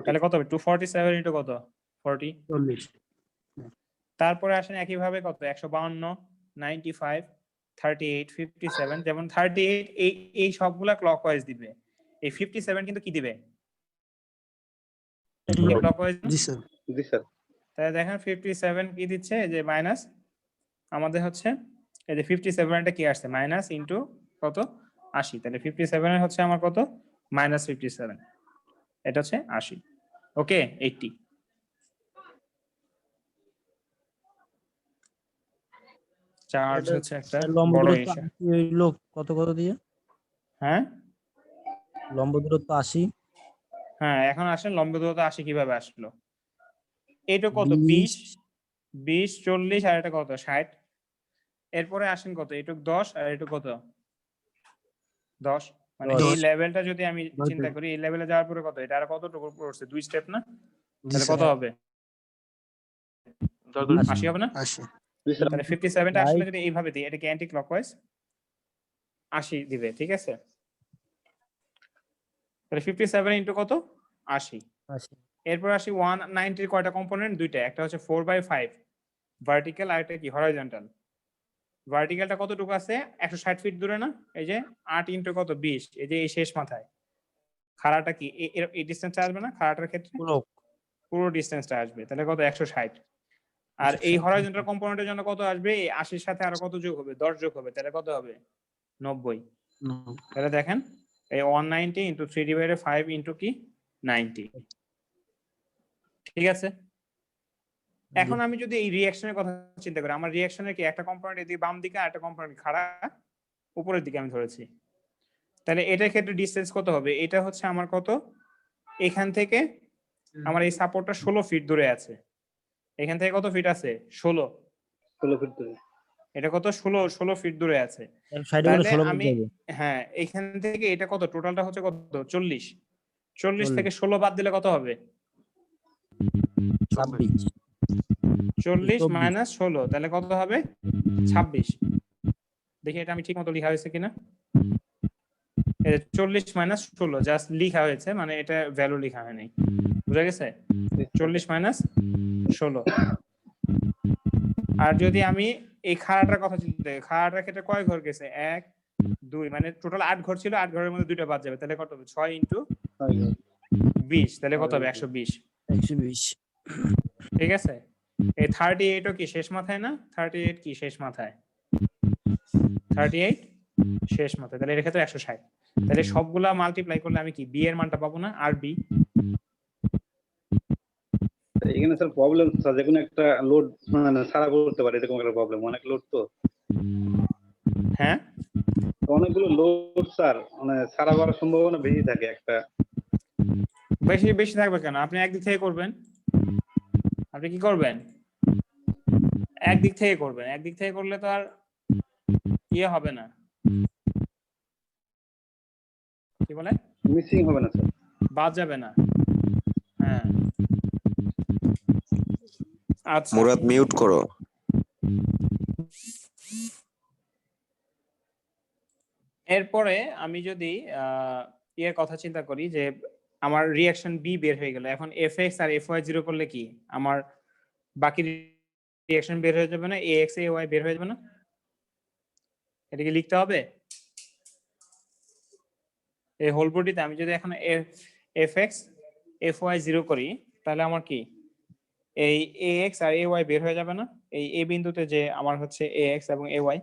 তাহলে কত হবে, 247 ইন্টু কত 40। তারপরে আসেন একইভাবে কত, 152 95 38 57, যেমন 38 এই সবগুলা ক্লকওয়াইজ দিবে, এই 57 কিন্তু কি দিবে, ক্লকওয়াইজ। জি স্যার। জি স্যার। তাহলে দেখেন 57 কি দিচ্ছে, এই যে মাইনাস, আমাদের হচ্ছে এই যে 57 এটা কি আসছে, মাইনাস ইনটু কত 80। তাহলে 57 এর হচ্ছে আমার কত, মাইনাস 57, এটা হচ্ছে 80। ওকে, 80। চার্জ হচ্ছে একটা লম্ব বড় দূরত্ব ইস্যু। 80 হইলো কত কত দিয়ে, হ্যাঁ লম্ব দূরত্ব 80। হ্যাঁ, এখন আসেন লম্ব দূরত্ব 80 কিভাবে আসলো, এটা কত 20 20 40, আর এটা কত 60। এরপরে আসেন কত, এটুক 10 আর এটুক কত 10, মানে এই লেভেলটা যদি আমি চিন্তা করি, এই লেভেলে যাওয়ার পরে কত, এটা আর কতটুকু পড়ছে, 2 স্টেপ না, তাহলে কত হবে, 80 হবে না। 80। তাহলে 57টা আসলে যদি এইভাবে দিই, এটা কি অ্যান্টি ক্লকওয়াইজ, 80 দিবে, ঠিক আছে। তাহলে 57 ইনটু কত 80। এরপর আসি 190 এর কয়টা কম্পোনেন্ট, দুইটা, একটা হচ্ছে 4/5 ভার্টিক্যাল, আর একটা কি হরাইজন্টাল। ভার্টিক্যালটা কতটুকু আছে, 160 ফিট দূরে না, এই যে 8 ইনটু কত 20, এই যে এই শেষ মাথায়, খাড়াটা কি এই ডিসটেন্সটা আসবে না, খাড়াটার ক্ষেত্রে পুরো ডিসটেন্সটা আসবে, তাহলে কত 160। আর এই হরাইজন্টাল কম্পোনেন্টের জন্য কত আসবে, এই 80 এর সাথে আরো কত যোগ হবে, 10 যোগ হবে, তাহলে কত হবে 90। তাহলে দেখেন এই 190 ইনটু 3 ডিভাইডেড 5 ইনটু কি 90, ঠিক আছে। এখন আমি যদি এই রিঅ্যাকশনের কথা চিন্তা করি, আমার রিঅ্যাকশনের কি একটা কম্পোনেন্ট এদিকে বাম দিকে আর একটা কম্পোনেন্ট খাড়া উপরের দিকে আমি ধরেছি, তাহলে এটার ক্ষেত্রে ডিসটেন্স কত হবে, এটা হচ্ছে আমার কত, এখান থেকে আমার এই সাপোর্টটা 16 ফিট দূরে আছে, এখান থেকে কত ফিট আছে 16 ফিট দূরে। এটা কত 16 ফিট দূরে আছে। 60 গুণ তাহলে 16 আমি বলতে হবে। হ্যাঁ এখান থেকে এটা কত টোটালটা হচ্ছে কত 40 40 থেকে 16 বাদ দিলে কত হবে 26 40 24 মাইনাস 16 তাহলে কত হবে 26। দেখি এটা আমি ঠিক মতো লেখা হয়েছে কিনা। 40 মাইনাস 16 জাস্ট লেখা হয়েছে, মানে এটা ভ্যালু লেখা হয় নাই, বুঝা গেছে? 40 মাইনাস 16। আর যদি আমি এই খাড়াটার কথা চিন্তা করি, খাড়াটার ক্ষেত্রে কয় ঘর গেছে 1 2 মানে টোটাল 8 ঘর ছিল, 8 ঘরের মধ্যে 2টা বাদ যাবে, তাহলে কত হবে 6 ইনটু 20 তাহলে কত হবে 120। 120 ঠিক আছে, এই 38 ও কি শেষ মাথায় না? 38 কি শেষ মাথায়? 38 শেষ মাথায়, তাহলে এর ক্ষেত্রে 160। তাহলে সবগুলা মাল্টিপ্লাই করলে আমি কি বি এর মানটা পাবো না? আর বি এখানে স্যার প্রবলেম স্যার, যে কোনো একটা লোড মানে সারা করতে পারে, এরকম একটা প্রবলেম, অনেক লোড তো, হ্যাঁ অনেকগুলো লোড স্যার, মানে সারা করার সম্ভাবনা বেশি থাকে একটা। বেশি থাকবে কেন? আপনি একদিক থেকে করবেন, আপনি কি করবেন একদিক থেকে করবেন, একদিক থেকে করলে তো আর ইয়ে হবে না, কি বলে মিসিং হবে না স্যার, বাদ যাবে না। হ্যাঁ আচ্ছা মুরাদ মিউট করো। এরপরে আমি যদি এর কথা চিন্তা করি যে আমার রিঅ্যাকশন বি বের হয়ে গেল, এখন এফ এক্স আর এফ ওয়াই জিরো করলে কি আমার বাকি রিঅ্যাকশন বের হয়ে যাবে না? এ এক্স এ ওয়াই বের হয়ে যাবে না? এটাকে লিখতে হবে এই হোল বডিতে। আমি যদি এখন F X F Y zero করি তাহলে আমার কি এই এ এক্স আর এ ওয়াই বের হয়ে যাবে না? এই এ বিন্দুতে যে আমার হচ্ছে এ এক্স এবং এ ওয়াই,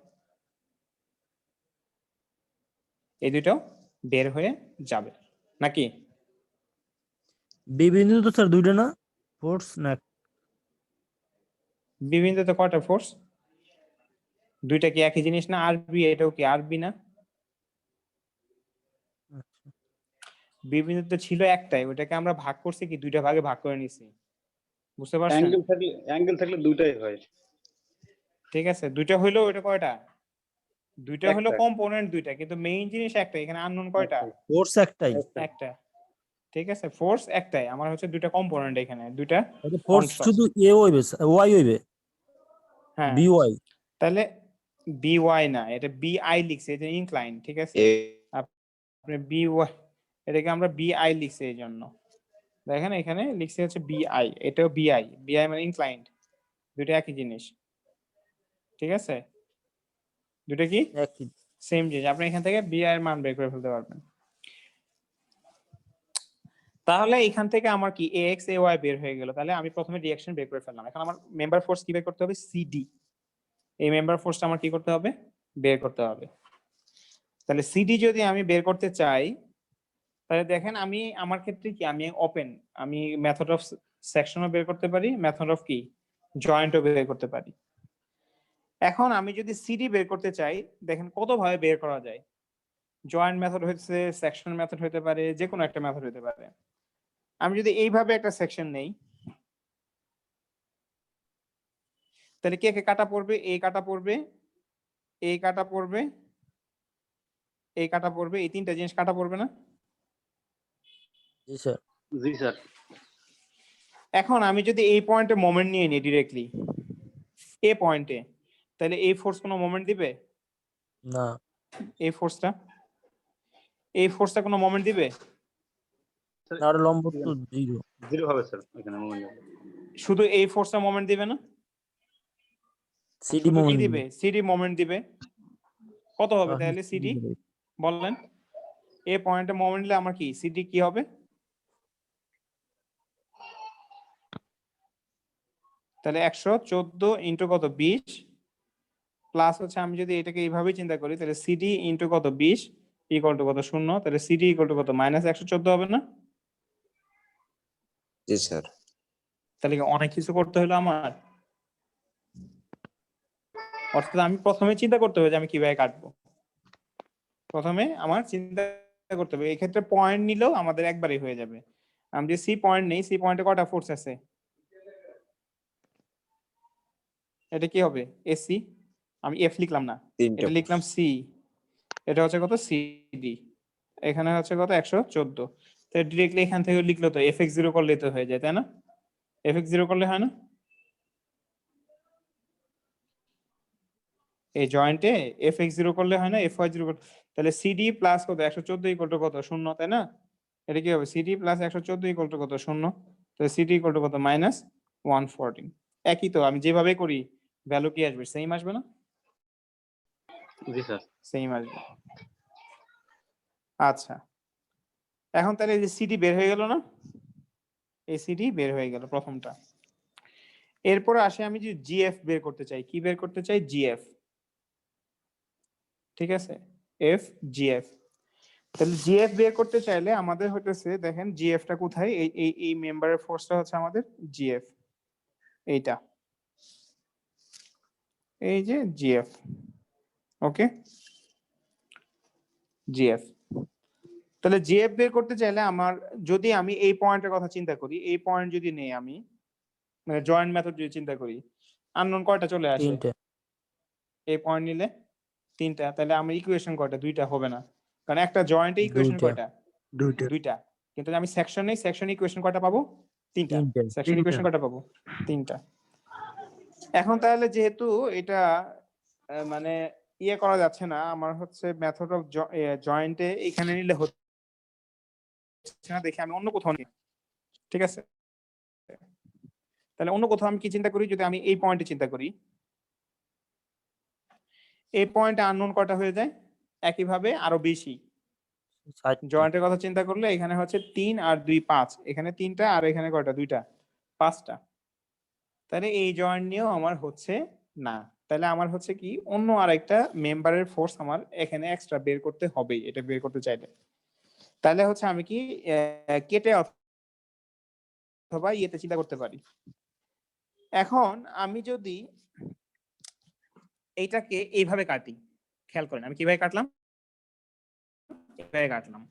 এই দুটো বের হয়ে যাবে নাকি? বি বিন্দু তো স্যার দুইটা না, ফোর্স না? বি বিন্দুতে কয়টা ফোর্স? দুইটা কি একই জিনিস না? আর বি এটাও কি আর বি না? বি বিন্দুতে ছিল একটাই, ওটাকে আমরা ভাগ করছি কি দুইটা ভাগে ভাগ করে নিছি, বুঝতে পারছেন? অ্যাঙ্গেল থাকলে দুইটাই হয়। ঠিক আছে, দুইটা হইলো ওটা কয়টা? দুইটা হলো একটা। কম্পোনেন্ট দুইটা, কিন্তু মেইন জিনিস একটাই। এখানে আননোন কয়টা? ফোর্স একটাই। একটা। ঠিক আছে, ফোর্স একটাই, আমার হচ্ছে দুইটা কম্পোনেন্ট, এখানে দুইটা ফোর্স অংশ। শুধু এ হইবে ওয়াই হইবে, হ্যাঁ বি ওয়াই। তাহলে বি ওয়াই না, এটা বি আই লিখছে, এটা ইনক্লাইন। ঠিক আছে, আপনি বি ওয়াই, এটাকে আমরা বি আই লিখছি এই জন্য। দেখেন এখানে লিখছে হচ্ছে বি আই, এটাও বি আই, বি আই মানে ইনক্লাইন্ড, দুটো একই জিনিস। ঠিক আছে, দুটো কি একই। সেম জিনিস। আপনি এখান থেকে বি আই এর মান বের করে ফেলতে পারবেন। তাহলে এখান থেকে আমার কি এ এক্স এ ওয়াই বের হয়ে গেল। তাহলে আমি প্রথমে রিঅ্যাকশন বের করে ফেললাম। এখন আমার মেম্বার ফোর্স কি বের করতে হবে? সিডি। এই মেম্বার ফোর্সটা আমার কি করতে হবে? বের করতে হবে। তাহলে সিডি যদি আমি বের করতে চাই, তাহলে দেখেন আমি আমার ক্ষেত্রে কি আমি ওপেন, আমি মেথড অফ সেকশনও বের করতে পারি, মেথড অফ কি জয়েন্টও বের করতে পারি। এখন আমি যদি সিডি বের করতে চাই, দেখেন কত ভাবে বের করা যায়। জয়েন্ট মেথড হচ্ছে, সেকশন মেথড হতে পারে, যে কোনো একটা মেথড হতে পারে। আমি যদি এইভাবে একটা সেকশন নেই, তাহলে কে কে কাটা পড়বে? এই কাটা পড়বে, এই কাটা পড়বে, এই কাটা পড়বে, এই তিনটা জিনিস কাটা পড়বে না? জি স্যার। জি স্যার। এখন আমি যদি এই পয়েন্টে মোমেন্ট নিয়ে নিই ডিরেক্টলি এ পয়েন্টে, তাহলে এই ফোর্স কোনো মোমেন্ট দিবে না? এই ফোর্সটা কোনো মোমেন্ট দিবে? আর লম্ব তো জিরো। জিরো হবে স্যার এখানে মোমেন্ট। শুধু এই ফোর্সটা মোমেন্ট দিবে না? সিডি শুধু কি মোমেন্ট দিবে? সিডি মোমেন্ট দিবে। কত হবে তাহলে সিডি বললেন? এই পয়েন্টে মোমেন্ট দিলে আমার কি সিডি কি হবে? তাহলে 114 ইনটু কত 20 প্লাস হচ্ছে, আমি যদি এটাকে এইভাবে চিন্তা করি, তাহলে সিডি ইনটু কত 20 ইকুয়াল টু কত 0, তাহলে সিডি ইকুয়াল টু কত মাইনাস 114 হবে না? জি স্যার। তাহলে কি অনেক কিছু করতে হলো আমার? অর্থাৎ আমি প্রথমে চিন্তা করতে হবে যে আমি কিভাবে কাটবো। প্রথমে আমার চিন্তা করতে হবে। এই ক্ষেত্রে পয়েন্ট নিলেও আমাদের একবারই হয়ে যাবে। আমি যে সি পয়েন্ট নেই, সি পয়েন্টে কয়টা ফোর্স আছে? এটা কি হবে? এসি। আমি এফ লিখলাম না, তিনটা এটা লিখলাম সি, এটা হচ্ছে কত সিডি, এখানে হচ্ছে কত 114। তো ডিরেক্টলি এখান থেকে লিখলো তো এফ এক্স 0 করলে তো হয়ে যায়, তাই না? এফ এক্স 0 করলে হয় না? এই জয়েন্টে এফ এক্স 0 করলে হয় না, এফ ওয়াই 0 তাহলে সিডি প্লাস কত 114 ইকুয়াল টু কত 0, তাই না? এটা কি হবে সিডি প্লাস 114 ইকুয়াল টু কত 0, তাহলে সিডি ইকুয়াল টু কত -114। একই তো, আমি যেভাবে করি ভ্যালু কি আসবে, সেম আসবে না? জি স্যার। সেম আসবে। আচ্ছা, এখন তাহলে এই যে সিডি বের হয়ে গেল না, এই সিডি বের হয়ে গেল প্রথমটা। এরপরে আসে আমি যে জিএফ বের করতে চাই, কি বের করতে চাই, জিএফ, ঠিক আছে, এফ জিএফ। তাহলে জিএফ বের করতে চাইলে আমাদের হইতেছে, দেখেন জিএফটা কোথায়, এই এই এই মেম্বারের ফোর্সটা হচ্ছে আমাদের জিএফ, এইটা, এই যে জিএফ, ওকে জিএফ। তাহলে জিএফ বের করতে চাইলে আমার, যদি আমি এই পয়েন্টের কথা চিন্তা করি, এই পয়েন্ট যদি নেই আমি, মানে জয়েন্ট মেথড যদি চিন্তা করি, আননোন কয়টা চলে আসে? 3টে। এই পয়েন্ট নিলে 3টা, তাহলে আমার ইকুয়েশন কয়টা? 2টা হবে না, কারণ একটা জয়েন্টে ইকুয়েশন 2টা। কয়টা? 2টা। 2টা। কিন্তু আমি সেকশন নেই, সেকশন ইকুয়েশন কয়টা পাবো? 3টা। 3টে। সেকশন ইকুয়েশন কয়টা পাবো? 3টা। এখন তাহলে যেহেতু এটা মানে ইয়ে করা যাচ্ছে না, আমার হচ্ছে মেথড অফ জয়েন্টে এখানে নিলে হচ্ছে না, দেখে আমি অন্য কোথাও নিই, ঠিক আছে? তাহলে অন্য কোথাও আমি কি চিন্তা করি, যদি আমি এই পয়েন্টে চিন্তা করি, এই পয়েন্টে আননোন কয়টা হয়ে যায়? একইভাবে আরো বেশি। 60টা। জয়েন্টের কথা চিন্তা করলে এখানে হচ্ছে 3 আর 2 5, এখানে 3টা আর এখানে কয়টা? 2টা, 5টা। তাহলে এই জয়েন্ট নিয়েও আমার হচ্ছে না, তাহলে আমার হচ্ছে কি অন্য আরেকটা মেম্বারের ফোর্স আমার এখানে এক্সট্রা বের করতে হবে, এটা বের করতে চাইলে। তাহলে হচ্ছে আমি কি কেটে অথবা ইয়েতে চিন্তা করতে পারি। এখন আমি যদি এইটাকে এইভাবে কাটি, খেয়াল করেন আমি কিভাবে কাটলাম, এইভাবে কাটলাম।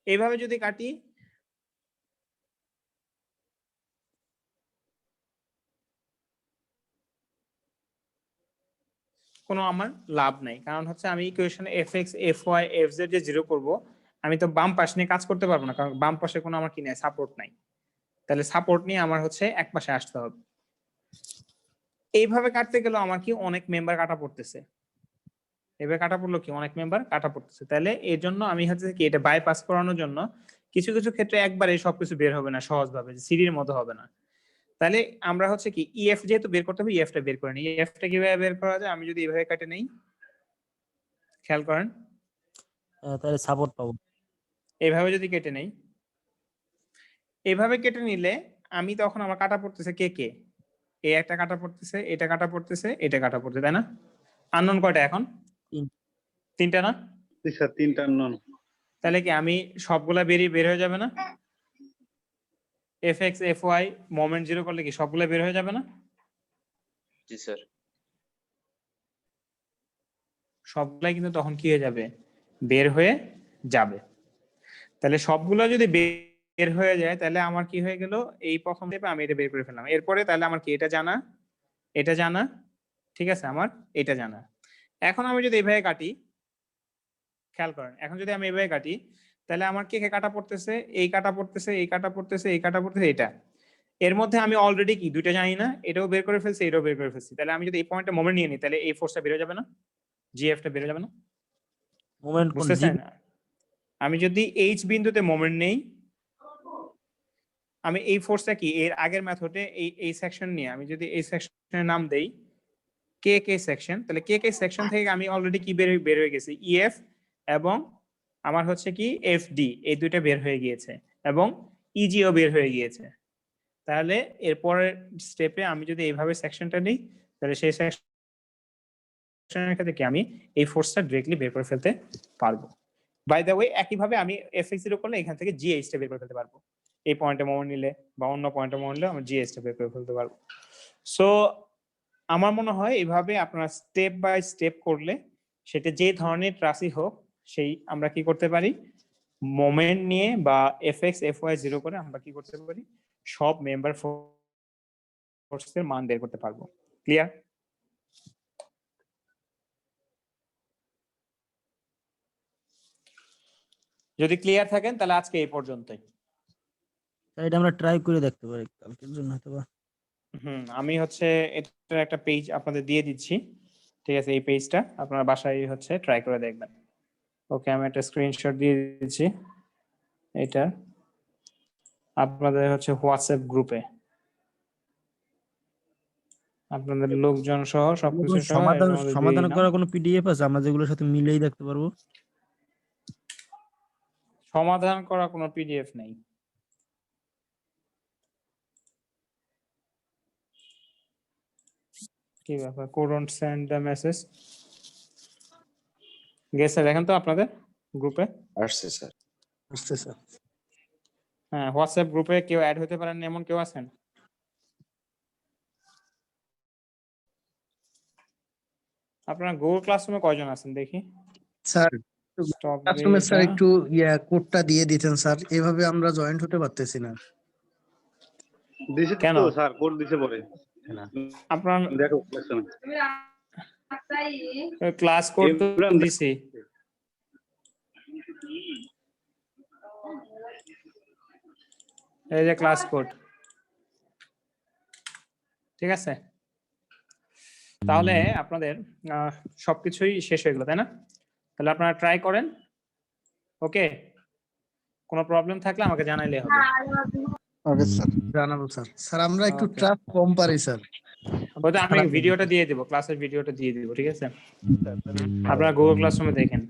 এইভাবে যদি কাটি, কোনো আমার লাভ নাই, কারণ হচ্ছে আমি ইকুয়েশনে fx fy fz যে 0 করব, আমি তো বাম পাশ নিয়ে কাজ করতে পারবো না, কারণ বাম পাশে কোনো আমার কি নাই, সাপোর্ট নাই। তাহলে সাপোর্ট নিয়ে আমার হচ্ছে এক পাশে আসতে হবে। এইভাবে কাটতে গেলে আমার কি অনেক মেম্বার কাটা পড়তেছে, এভাবে কাটা পড়লো কি অনেক মেম্বার কাটা পড়তেছে। তাহলে এর জন্য আমি হচ্ছে কি এটা বাইপাস করানোর জন্য কিছু কিছু ক্ষেত্রে একবারে সবকিছু বের হবে না সহজভাবে, সিডির মতো হবে না। তাহলে আমরা হচ্ছে কি ইএফ যেহেতু বের করতে হবে, ইএফটা বের করে নিই। ইএফটা কিভাবে বের করা যায়, আমি যদি এইভাবে কাটে নেই, খেয়াল করেন, তাহলে সাপোর্ট পাবো। এইভাবে যদি কেটে নেই, এইভাবে কেটে নিলে আমি তখন আমার কাটা পড়তেছে কে কে, এই একটা কাটা পড়তেছে, এটা কাটা পড়তেছে, এটা কাটা পড়তেছে, তাই না? আননোন কয়টা এখন? 3টা না? জি স্যার, 3টা আননোন। তাহলে কি আমি সবগুলা বের হয়ে যাবে না? fx fy মোমেন্ট 0 করলে কি সবগুলা বের হয়ে যাবে না? জি স্যার। সবগুলাই কিন্তু তখন কি হয়ে যাবে, বের হয়ে যাবে। তাহলে সবগুলা যদি বের হয়ে যায়, তাহলে আমার কি হয়ে গেল, এই প্রথম স্টেপে আমি এটা বের করে ফেললাম। এরপরে তাহলে আমার কি এটা জানা, এটা জানা, ঠিক আছে, আমার এটা জানা। এখন আমি যদি এইভাবে কাটি, খেয়াল করেন, এখন যদি আমি এইভাবে কাটি, তাহলে আমার কে কে কাটা পড়তেছে, এই কাটা পড়তেছে, এই কাটা পড়তেছে, এই কাটা পড়তেছে, এটা। এর মধ্যে আমি অলরেডি কি 2টা জানি না, এটাও বের করে ফেলছি, এটাও বের করে ফেলছি। তাহলে আমি যদি এই পয়েন্টে মোমেন্ট নিয়ে নিই, তাহলে এই ফোর্সটা বের হয়ে যাবে না, জিএফটা বের হয়ে যাবে না? মোমেন্ট কোন বুঝতেছেন? আমি যদি এইচ বিন্দুতে মোমেন্ট নেই, আমি এই ফোর্সটা কি এর আগের মেথডে এই সেকশন নিয়ে আমি যদি এই সেকশনের নাম দেই কে কে সেকশন, তাহলে কে কে সেকশন থেকে আমি অলরেডি কি বের হয়ে গেছি, ইএফ এবং আমার হচ্ছে কি এফডি, এই দুইটা বের হয়ে গিয়েছে, এবং ইজিও বের হয়ে গিয়েছে। তাহলে এরপরের স্টেপে আমি যদি এইভাবে সেকশনটা নিই, তাহলে সেই সেকশনের ক্ষেত্রে কি আমি এই ফোর্সটা ডিরেক্টলি বের করে ফেলতে পারবো। বাই দ্য ওয়ে, একইভাবে আমি fx0 করলে এখান থেকে জিএইচটা বের করে ফেলতে পারবো, এই পয়েন্টে মোমেন্ট নিলে বা অন্য পয়েন্টে মোমেন্ট নিলে আমি জিএইচটা বের করে ফেলতে পারবো। সো আমার মনে হয় এইভাবে আপনারা স্টেপ বাই স্টেপ করলে, সেটা যে ধরনের ট্রাসই হোক, সেই আমরা কি করতে পারি, মোমেন্ট নিয়ে বা fx fy 0 করে আমরা কি করতে পারি, সব মেম্বার ফোর্সের মান বের করতে পারবো। ক্লিয়ার? যদি ক্লিয়ার থাকেন তাহলে আজকে এই পর্যন্তই। স্যার এটা আমরা ট্রাই করে দেখতে পারি কালকের জন্য হয়তো বা। আমি হচ্ছে এটার একটা পেজ আপনাদের দিয়ে দিচ্ছি, ঠিক আছে? এই পেজটা আপনারা বাসায় হচ্ছে ট্রাই করে দেখবেন। ওকে, আমি একটা স্ক্রিনশট দিয়ে দিচ্ছি এটা আপনাদের হচ্ছে হোয়াটসঅ্যাপ গ্রুপে, আপনাদের লোকজন সহ সবকিছু সহ সমাধান এটার মধ্যে দিয়ে সমাধান দিলাম। করার কোনো পিডিএফ আছে আমরা যেগুলোর সাথে মিলেই দেখতে পারবো? সমাধান করা কোনো পিডিএফ নেই। কি ব্যাপার, couldn't send the message? গেছে দেখেন তো আপনাদের গ্রুপে। আসছে স্যার। আসছে স্যার। হ্যাঁ, হোয়াটসঅ্যাপ গ্রুপে কেউ অ্যাড হতে পারেন এমন কেউ আছেন? আপনারা গুগল ক্লাসরুমে কয়জন আছেন দেখি? স্যার স্টপ ক্লাসরুমে স্যার একটু কোডটা দিয়ে দিতেন স্যার, এভাবে আমরা জয়েন্ট হতে পারতেছি না। দিছে কেন? তো স্যার, কোড দিছে পরে। আপনার দেখো ক্লাসে ক্লাস কোড তো ইমরান, দিছি। এই যে ক্লাস কোড, ঠিক আছে? তাহলে আপনাদের সবকিছুই শেষ হয়ে গেল, তাই না? তাহলে আপনারা ট্রাই করেন। ওকে, কোনো প্রবলেম থাকলে আমাকে জানাইলে হবে। ওকে স্যার, জানাবো স্যার। স্যার আমরা একটু Okay. ট্রাফ কম পারি স্যার। হয়তো আমি ভিডিওটা দিয়ে দেবো, ক্লাসের ভিডিওটা দিয়ে দেবো, ঠিক আছে? আপনারা গুগল ক্লাসরুমে দেখেন।